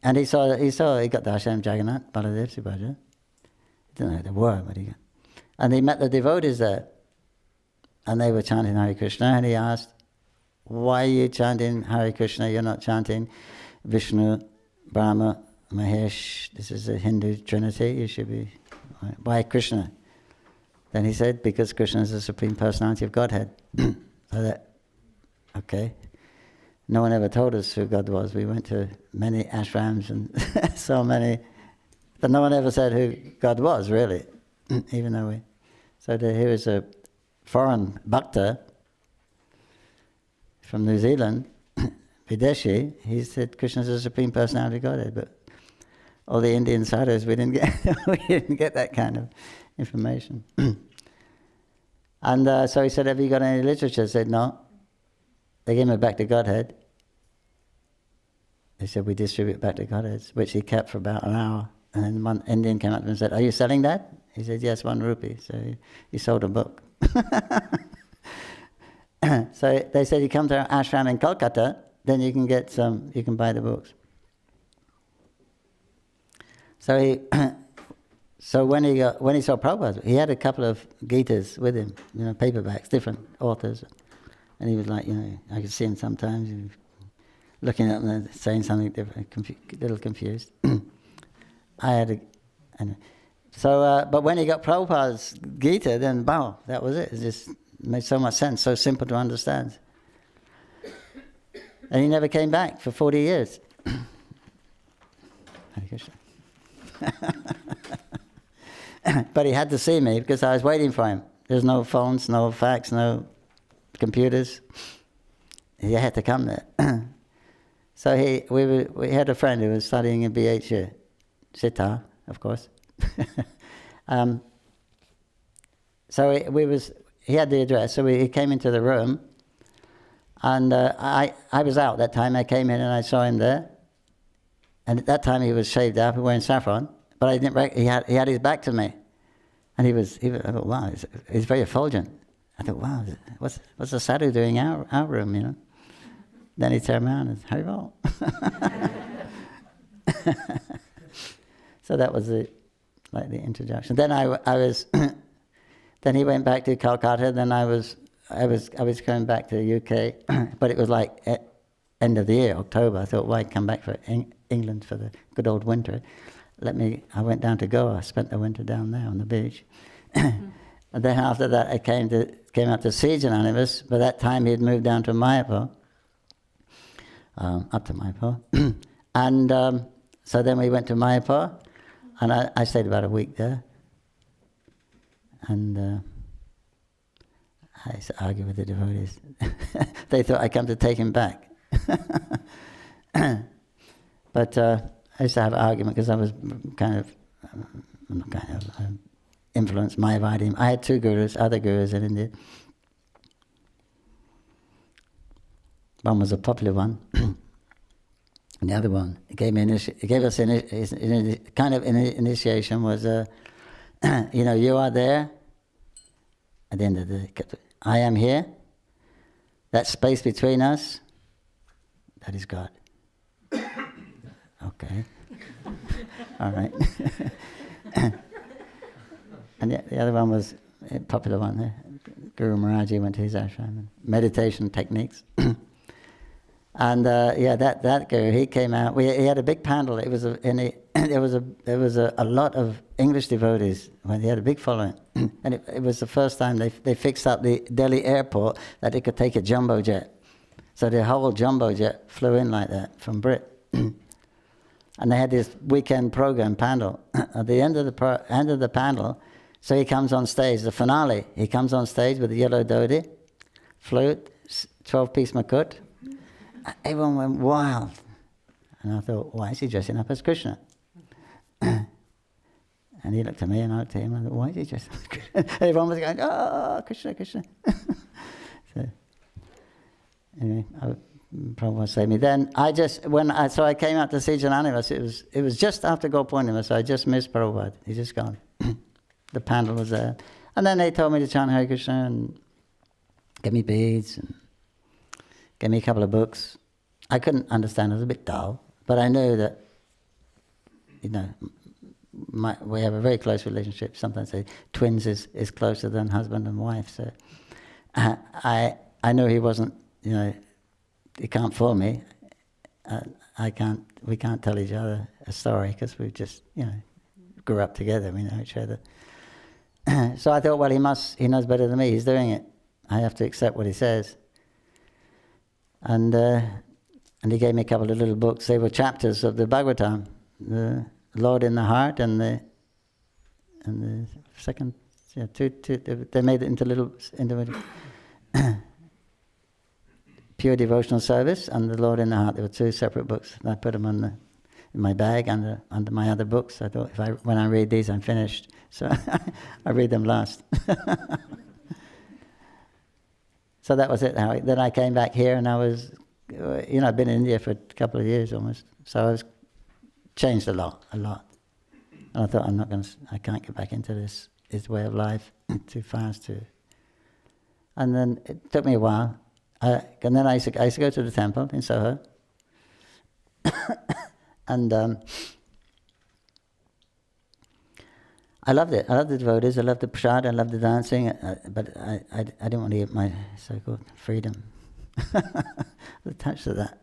got the Ashram Jagannath, Baladev, Subhadra. He didn't know who they were, but he got. And he met the devotees there. And they were chanting Hare Krishna, and he asked, why are you chanting Hare Krishna? You're not chanting Vishnu, Brahma, Mahesh. This is a Hindu trinity. You should be. Why Krishna? Then he said, because Krishna is the Supreme Personality of Godhead. Okay. No one ever told us who God was. We went to many ashrams and so many, but no one ever said who God was, really, even though we. So here is a foreign bhakta from New Zealand, Videshi. He said Krishna is the Supreme Personality of Godhead, but all the Indian sadhus, we didn't get that kind of information. And so he said, have you got any literature? I said, no. They gave me back to Godhead. They said, we distribute back to Godhead, which he kept for about an hour. And then one Indian came up to him and said, are you selling that? He said, yes, 1 rupee. So he sold a book. So they said, you come to our ashram in Kolkata, then you can buy the books. So when he saw Prabhupada, he had a couple of Gitas with him, paperbacks, different authors. And he was like, I could see him sometimes, he was looking at them and saying something different, a little confused. But when he got Prabhupada's Gita, then wow, that was it. It just made so much sense, so simple to understand. And he never came back for 40 years. Hare Krishna. But he had to see me because I was waiting for him. There's no phones, no fax, no computers. He had to come there. So we had a friend who was studying in BH here, Siddha, of course. So he had the address, so he came into the room, and I was out that time. I came in and I saw him there, and at that time he was shaved up and wearing saffron, but I didn't. He had his back to me, and I thought, wow, he's very effulgent. I thought, wow, what's the sadhu doing in our room, Then he turned around and Haribol. So that was the introduction. Then I was, then he went back to Calcutta. Then I was I was coming back to the UK, but it was like end of the year, October. I thought, why come back for England for the good old winter? I went down to Goa. I spent the winter down there on the beach. And then after that, I came up to see Jananivas. By that time, he had moved down to Mayapur, up to Mayapur. And so then we went to Mayapur, and I stayed about a week there. And I used to argue with the devotees. They thought I'd come to take him back. But I used to have an argument because I was influenced Mayavadi. I had two gurus, other gurus in India. One was a popular one, and the other one gave us kind of initiation was, you are there. At the end of the day, I am here. That space between us, that is God. Okay. All right. And the other one was a popular one. Guru Maharaji went to his ashram. Meditation techniques. And that guru, he came out. He had a big panel. It was there was a lot of English devotees. When he had a big following, and it was the first time they fixed up the Delhi airport that they could take a jumbo jet. So the whole jumbo jet flew in like that from Brit. And they had this weekend program panel. At the end of the panel, so he comes on stage, the finale. He comes on stage with a yellow dhoti, flute, 12-piece makut. Everyone went wild. And I thought, why is he dressing up as Krishna? And he looked at me and I looked at him and I thought, why is he dressing up as Krishna? Everyone was going, oh, Krishna, Krishna. So, anyway, Prabhupada saved me. Then I came out to see Jananivas. It was just after Gopurnima, so I just missed Prabhupada. He's just gone. The panel was there. And then they told me to chant Hare Krishna and give me beads and gave me a couple of books. I couldn't understand, it was a bit dull, but I knew that, we have a very close relationship. Sometimes say twins is closer than husband and wife. So I knew he wasn't, he can't fool me. We can't tell each other a story because we just, grew up together, we know each other. So I thought, well, he knows better than me, he's doing it. I have to accept what he says. And he gave me a couple of little books. They were chapters of the Bhagavatam, the Lord in the Heart and the second, two. They made it into little individual. Pure Devotional Service and the Lord in the Heart. There were two separate books. And I put them in my bag under my other books. I thought when I read these, I'm finished. So I read them last. So that was it. Then I came back here and I was, I've been in India for a couple of years almost. So I was changed a lot. And I thought, I can't get back into this way of life too fast. And then it took me a while. And then I used to go to the temple in Soho. And I loved it. I loved the devotees. I loved the prasad. I loved the dancing. But I didn't want to get my so-called freedom attached to that.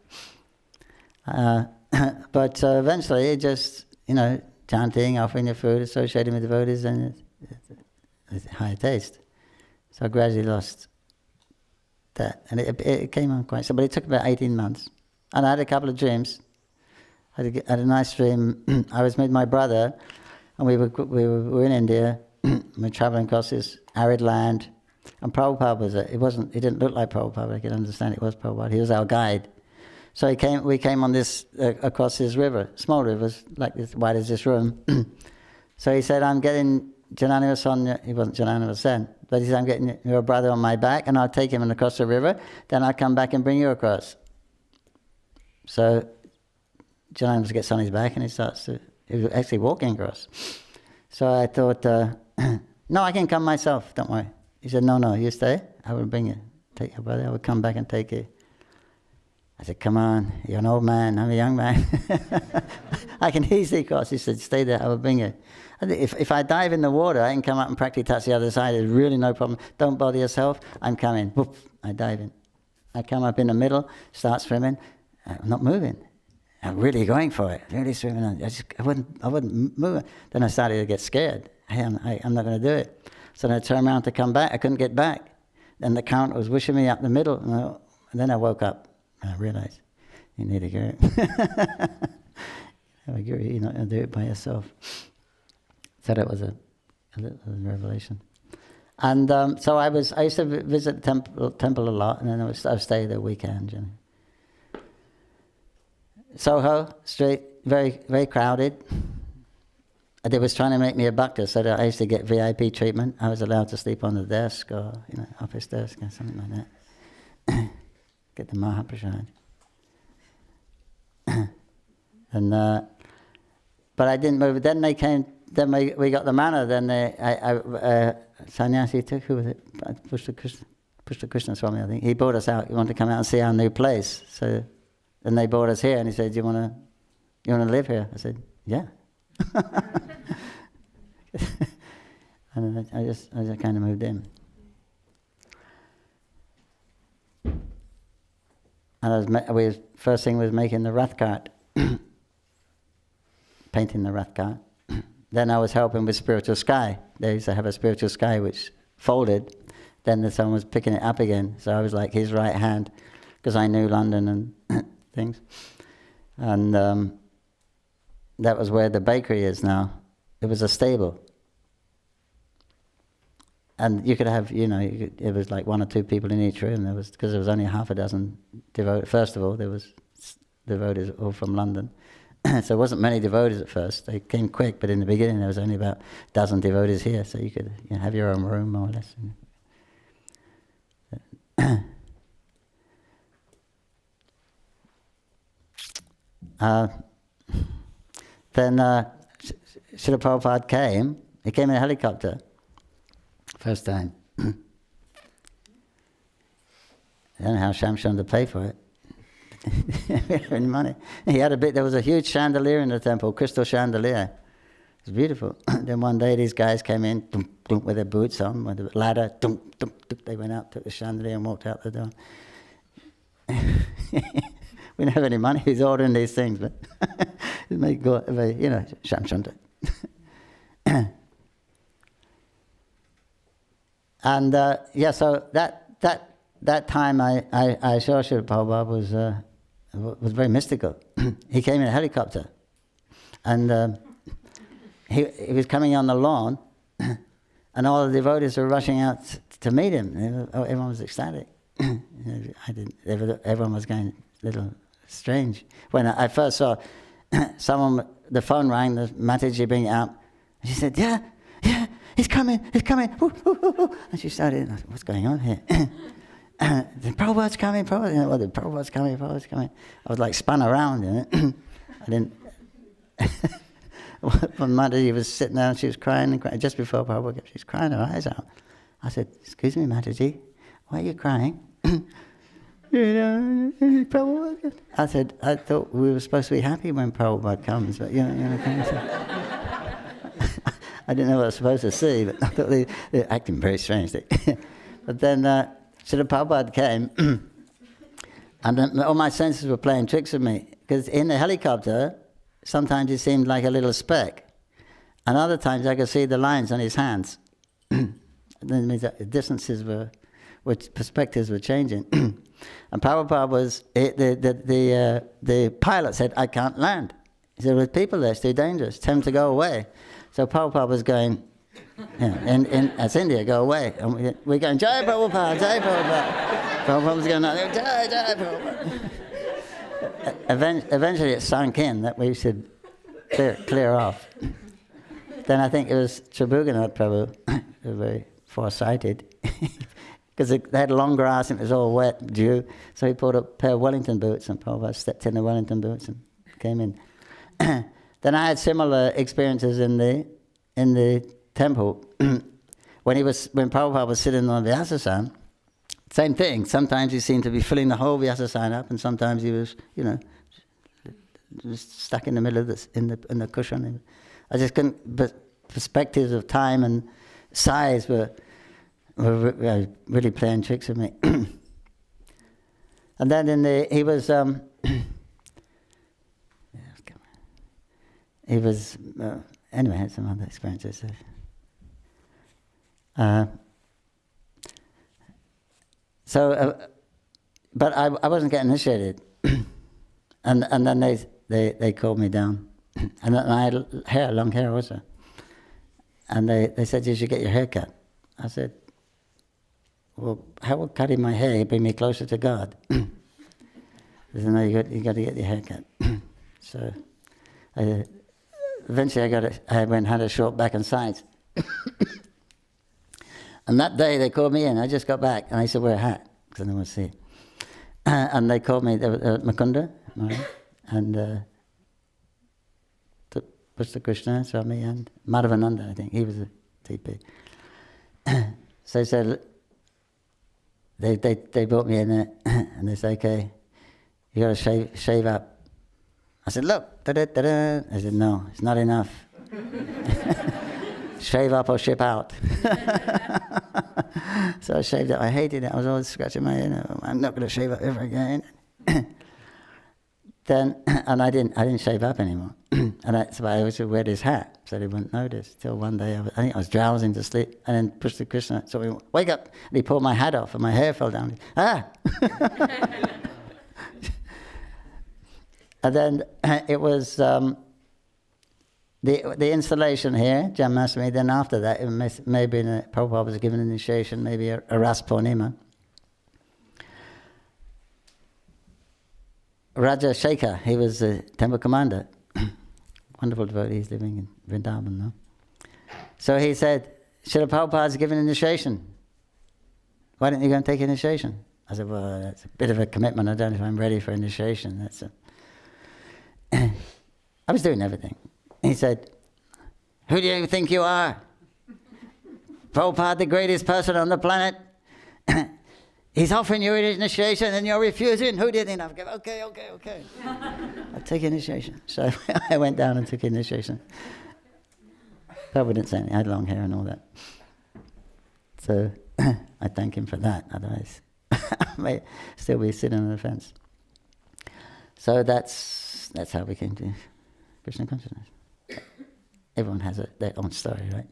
But eventually, it just, chanting, offering the food, associating with devotees, and it's high taste. So I gradually lost that. And it came on quite but it took about 18 months. And I had a couple of dreams. I had a nice dream. I was with my brother, and we were in India. We were traveling across this arid land, and Prabhupada was there. He didn't look like Prabhupada, but I could understand it was Prabhupada. He was our guide. So we came on this, across this river, small rivers, like this, wide as this room. So he said, I'm getting Jananivas on, he wasn't Jananivas then, but he said, I'm getting your brother on my back, and I'll take him across the river, then I'll come back and bring you across. So Jananivas gets on his back, and he was actually walking across. So I thought, no, I can come myself, don't worry. He said, no, you stay, I will bring you, take your brother, I will come back and take you. I said, come on, you're an old man, I'm a young man. I can easily cross. He said, stay there, I will bring you. If I dive in the water, I can come up and practically touch the other side. There's really no problem. Don't bother yourself. I'm coming. Whoop, I dive in. I come up in the middle, start swimming. I'm not moving. I'm really going for it. Really swimming. I wouldn't move. Then I started to get scared. Hey, I'm not going to do it. So then I turned around to come back. I couldn't get back. Then the current was wishing me up the middle. And then I woke up and I realized, you need a guru. Have a guru. You're not going to do it by yourself. So that was a revelation. And so I used to visit the temple a lot, and then I would stay there weekends. You know. Soho Street, very, very crowded. They was trying to make me a bhakta, so that I used to get VIP treatment. I was allowed to sleep on the desk or office desk or something like that. Get the Mahaprasad. And but I didn't move. Then they came. Then we got the Manor. Then sannyasi took, who was it? Pushta Krishna Swami, I think. He brought us out. He wanted to come out and see our new place. So then they brought us here, and he said, "You want to live here?" I said, "Yeah." And I just kind of moved in. And first thing was making the Rath cart, painting the Rath cart. Then I was helping with Spiritual Sky. They used to have a Spiritual Sky which folded. Then someone was picking it up again. So I was like his right hand, because I knew London and things. And that was where the bakery is now. It was a stable. And you could have, it was like 1 or 2 people in each room. Because there was only half a dozen devotees. First of all, there was devotees all from London. So there wasn't many devotees at first. They came quick, but in the beginning there was only about a dozen devotees here, so you could have your own room, more or less. Then Srila Prabhupada came. He came in a helicopter. First time. I don't know how Shamshon to pay for it. Any money. He had there was a huge chandelier in the temple, crystal chandelier. It was beautiful. Then one day these guys came in, dum, dum, with their boots on, with a ladder, dum, dum, dum. They went out, took the chandelier and walked out the door. We didn't have any money, he's ordering these things, but it made go, Shamshon. And so that time I saw Srila Prabhupada was very mystical. He came in a helicopter, and he was coming on the lawn, and all the devotees were rushing out to meet him. Everyone was ecstatic. Everyone was going a little strange. When I first saw someone, the phone rang, the Mataji bring it up, and she said, yeah, he's coming. Ooh, ooh, ooh, ooh. And she started, what's going on here? The Prabhupada's coming, Prabhupada's coming. I was like spun around, I didn't. One Mataji was sitting there and she was crying and crying. Just before Prabhupada, she was crying her eyes out. I said, excuse me, Mataji, why are you crying? Prabhupada. I said, I thought we were supposed to be happy when Prabhupada comes, but I didn't know what I was supposed to see, but I thought they were acting very strangely. But then Srila Prabhupada came, and then all my senses were playing tricks with me. Because in the helicopter, sometimes he seemed like a little speck. And other times I could see the lines on his hands. That means that the distances which perspectives were changing. And Prabhupada was, the pilot said, I can't land. He said, with people there, it's too dangerous. Tell them to go away. So Prabhupada was going, that's India, go away. And we're going, Jai Prabhupada, Jai Prabhupada. Prabhupada was going, Jai, Jai Prabhupada. Eventually it sunk in that we should clear off. Then I think it was Tribhuvannath Prabhu, who was very foresighted, because they had long grass and it was all wet, dew, so he put a pair of Wellington boots, and Prabhupada stepped in the Wellington boots and came in. Then I had similar experiences in the temple. When Prabhupada was sitting on the Vyasasana, same thing. Sometimes he seemed to be filling the whole Vyasasana up, and sometimes he was, just stuck in the middle of this, in the cushion. I just couldn't. But perspectives of time and size were really playing tricks with me. And then he was anyway, had some other experiences. But I wasn't getting initiated, and then they called me down, and then I had long hair also, and they said you should get your hair cut. I said, well, how will cutting my hair bring me closer to God? They said, no, you got to get your hair cut. So eventually I went and had a short back and sides. And that day they called me in. I just got back, and I said, wear a hat, because I didn't want to see. And they called me, Mukunda, and Pushta Krishna, Swami, and Madhavananda, I think. He was a TP. So they said, they brought me in there, and they said, okay, you got to shave up. I said, look, da-da-da-da. I said, no, it's not enough. Shave up or ship out. So I shaved up. I hated it. I was always scratching my head. I'm not going to shave up ever again. And I didn't shave up anymore. And that's why I always wear this hat, so they wouldn't notice. Till one day, I think I was drowsing to sleep, and then Pushta Krishna, so we went, wake up, and he pulled my hat off, and my hair fell down. Ah! And then it was the installation here, Janmashtami. Then after that, it may have been Prabhupada was given initiation, maybe a Ras Purnima. Raja Shekhar, he was the temple commander. Wonderful devotee, he's living in Vrindavan now. So he said, Srila Prabhupada's given initiation. Why don't you go and take initiation? I said, well, that's a bit of a commitment. I don't know if I'm ready for initiation. I was doing everything. He said, who do you think you are? Prabhupada, the greatest person on the planet. He's offering you initiation and you're refusing. Who do you think? I go, okay. I'll take initiation. So I went down and took initiation. Prabhupada didn't say anything. I had long hair and all that. So I thank him for that. Otherwise, I may still be sitting on the fence. So that's how we came to Krishna consciousness. Everyone has their own story, right?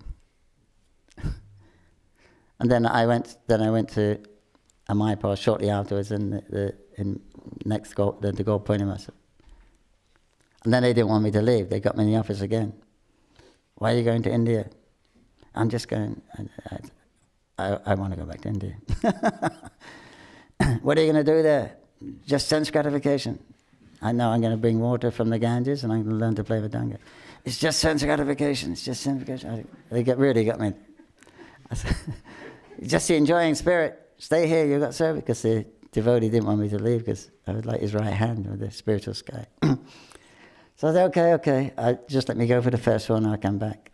And then I went to Mayapur shortly afterwards in the Gold Purnima. And then they didn't want me to leave. They got me in the office again. Why are you going to India? I'm just going, I want to go back to India. What are you going to do there? Just sense gratification. I know I'm going to bring water from the Ganges and I'm going to learn to play Vedanga. It's just sense gratification. It's just sense gratification. They really got me. I said, just the enjoying spirit. Stay here, you got service. Because the devotee didn't want me to leave because I was like his right hand with the spiritual sky. So I said, okay. Just let me go for the first one and I'll come back.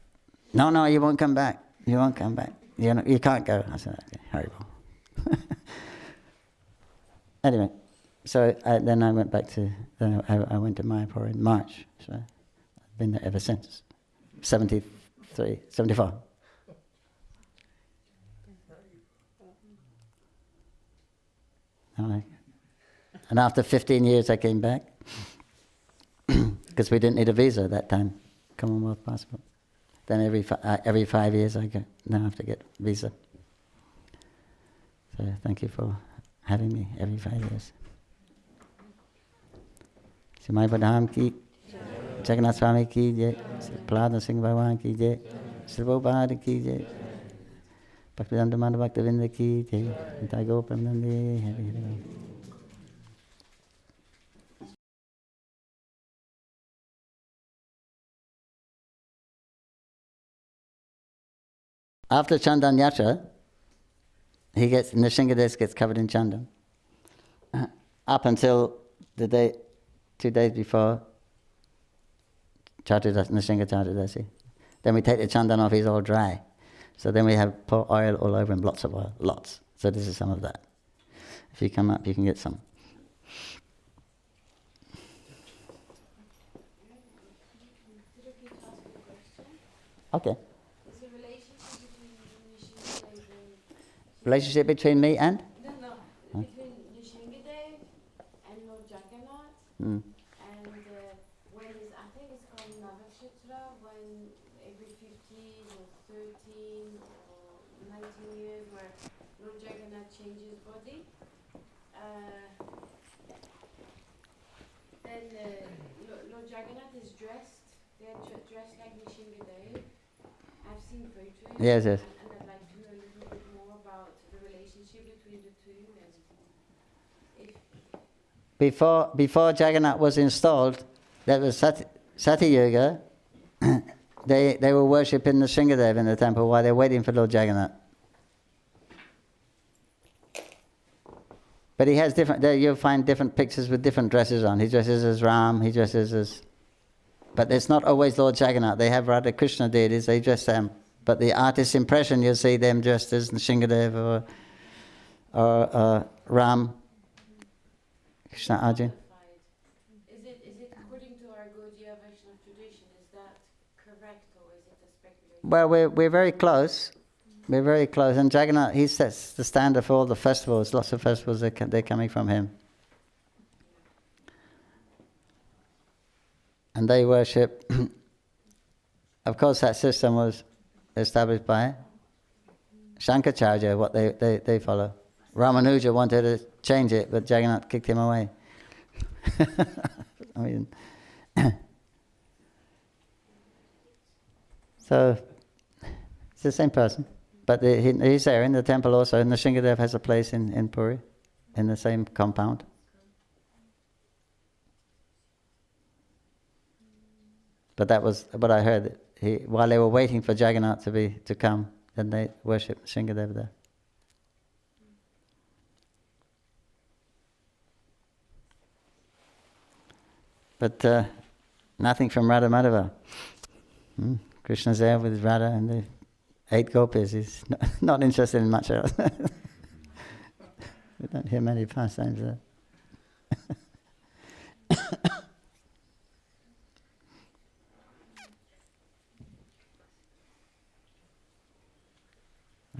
No, you won't come back. You won't come back. You can't go. I said, okay, horrible. Anyway, so then I went back to, I went to Mayapur in March. So I've been there ever since. 74. And after 15 years I came back because we didn't need a visa at that time, Commonwealth passport. Then every 5 years I now have to get a visa. So thank you for having me every 5 years. Srimai Badham ki, Jagannath Swami ki jai, Prahlad Singh Bhagwan ki jai, Sri Prabhupada ki jai, Bhaktivedanta Bhaktivedanta ki jai, Nitai Gaur Premanande, Hari Hari. After Chandan Yatra, Nrsimhadev gets covered in Chandan. Up until the day, 2 days before Nrsimha Chaturdasi. Then we take the Chandan off, he's all dry. So then we have pour oil all over him, lots of oil, lots. So this is some of that. If you come up, you can get some. Okay. Is the relationship between Nrsimhadev and... Relationship between me and? No. Huh? Between Nrsimhadev and Lord Jagannath. Mm. And when is, I think it's called Navakshatra, when every 15 or 13 or 19 years where Lord Jagannath changes body. Then Lord Jagannath is dressed, they are dressed like Nrsimhadev. I've seen photos. Yes, yes. And I'd like to know a little bit more about the relationship between the two. And if Before Jagannath was installed, there was Sati Yuga. They were worshipping Nrsimhadev in the temple while they're waiting for Lord Jagannath. But he has different. There you'll find different pictures with different dresses on. He dresses as Ram. He dresses as. But it's not always Lord Jagannath. They have Radha Krishna deities. They dress them. But the artist's impression, you'll see them dressed as Nrsimhadev or Ram. Krishna Arjun. Is it according to our Gaudiya Vaishnava tradition? Is that correct, or is it a speculation? Well, we're very close. We're very close. And Jagannath, he sets the standard for all the festivals. Lots of festivals, they're coming from him. And they worship. Of course, that system was established by Shankaracharya, what they follow. Ramanuja wanted to change it, but Jagannath kicked him away. I mean, so it's the same person, but he's there in the temple also. And Nrsimhadev has a place in Puri, in the same compound. But that was what I heard. While they were waiting for Jagannath to come, then they worshipped Nrsimhadev there. But nothing from Radha Madhava. Krishna's there with Radha and the 8 gopis. He's not interested in much else. We don't hear many pastimes there.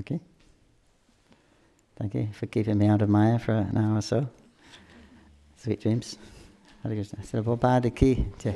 Okay. Thank you for keeping me out of Maya for an hour or so. Sweet dreams. Hare Krishna. Prabhupada ki jai.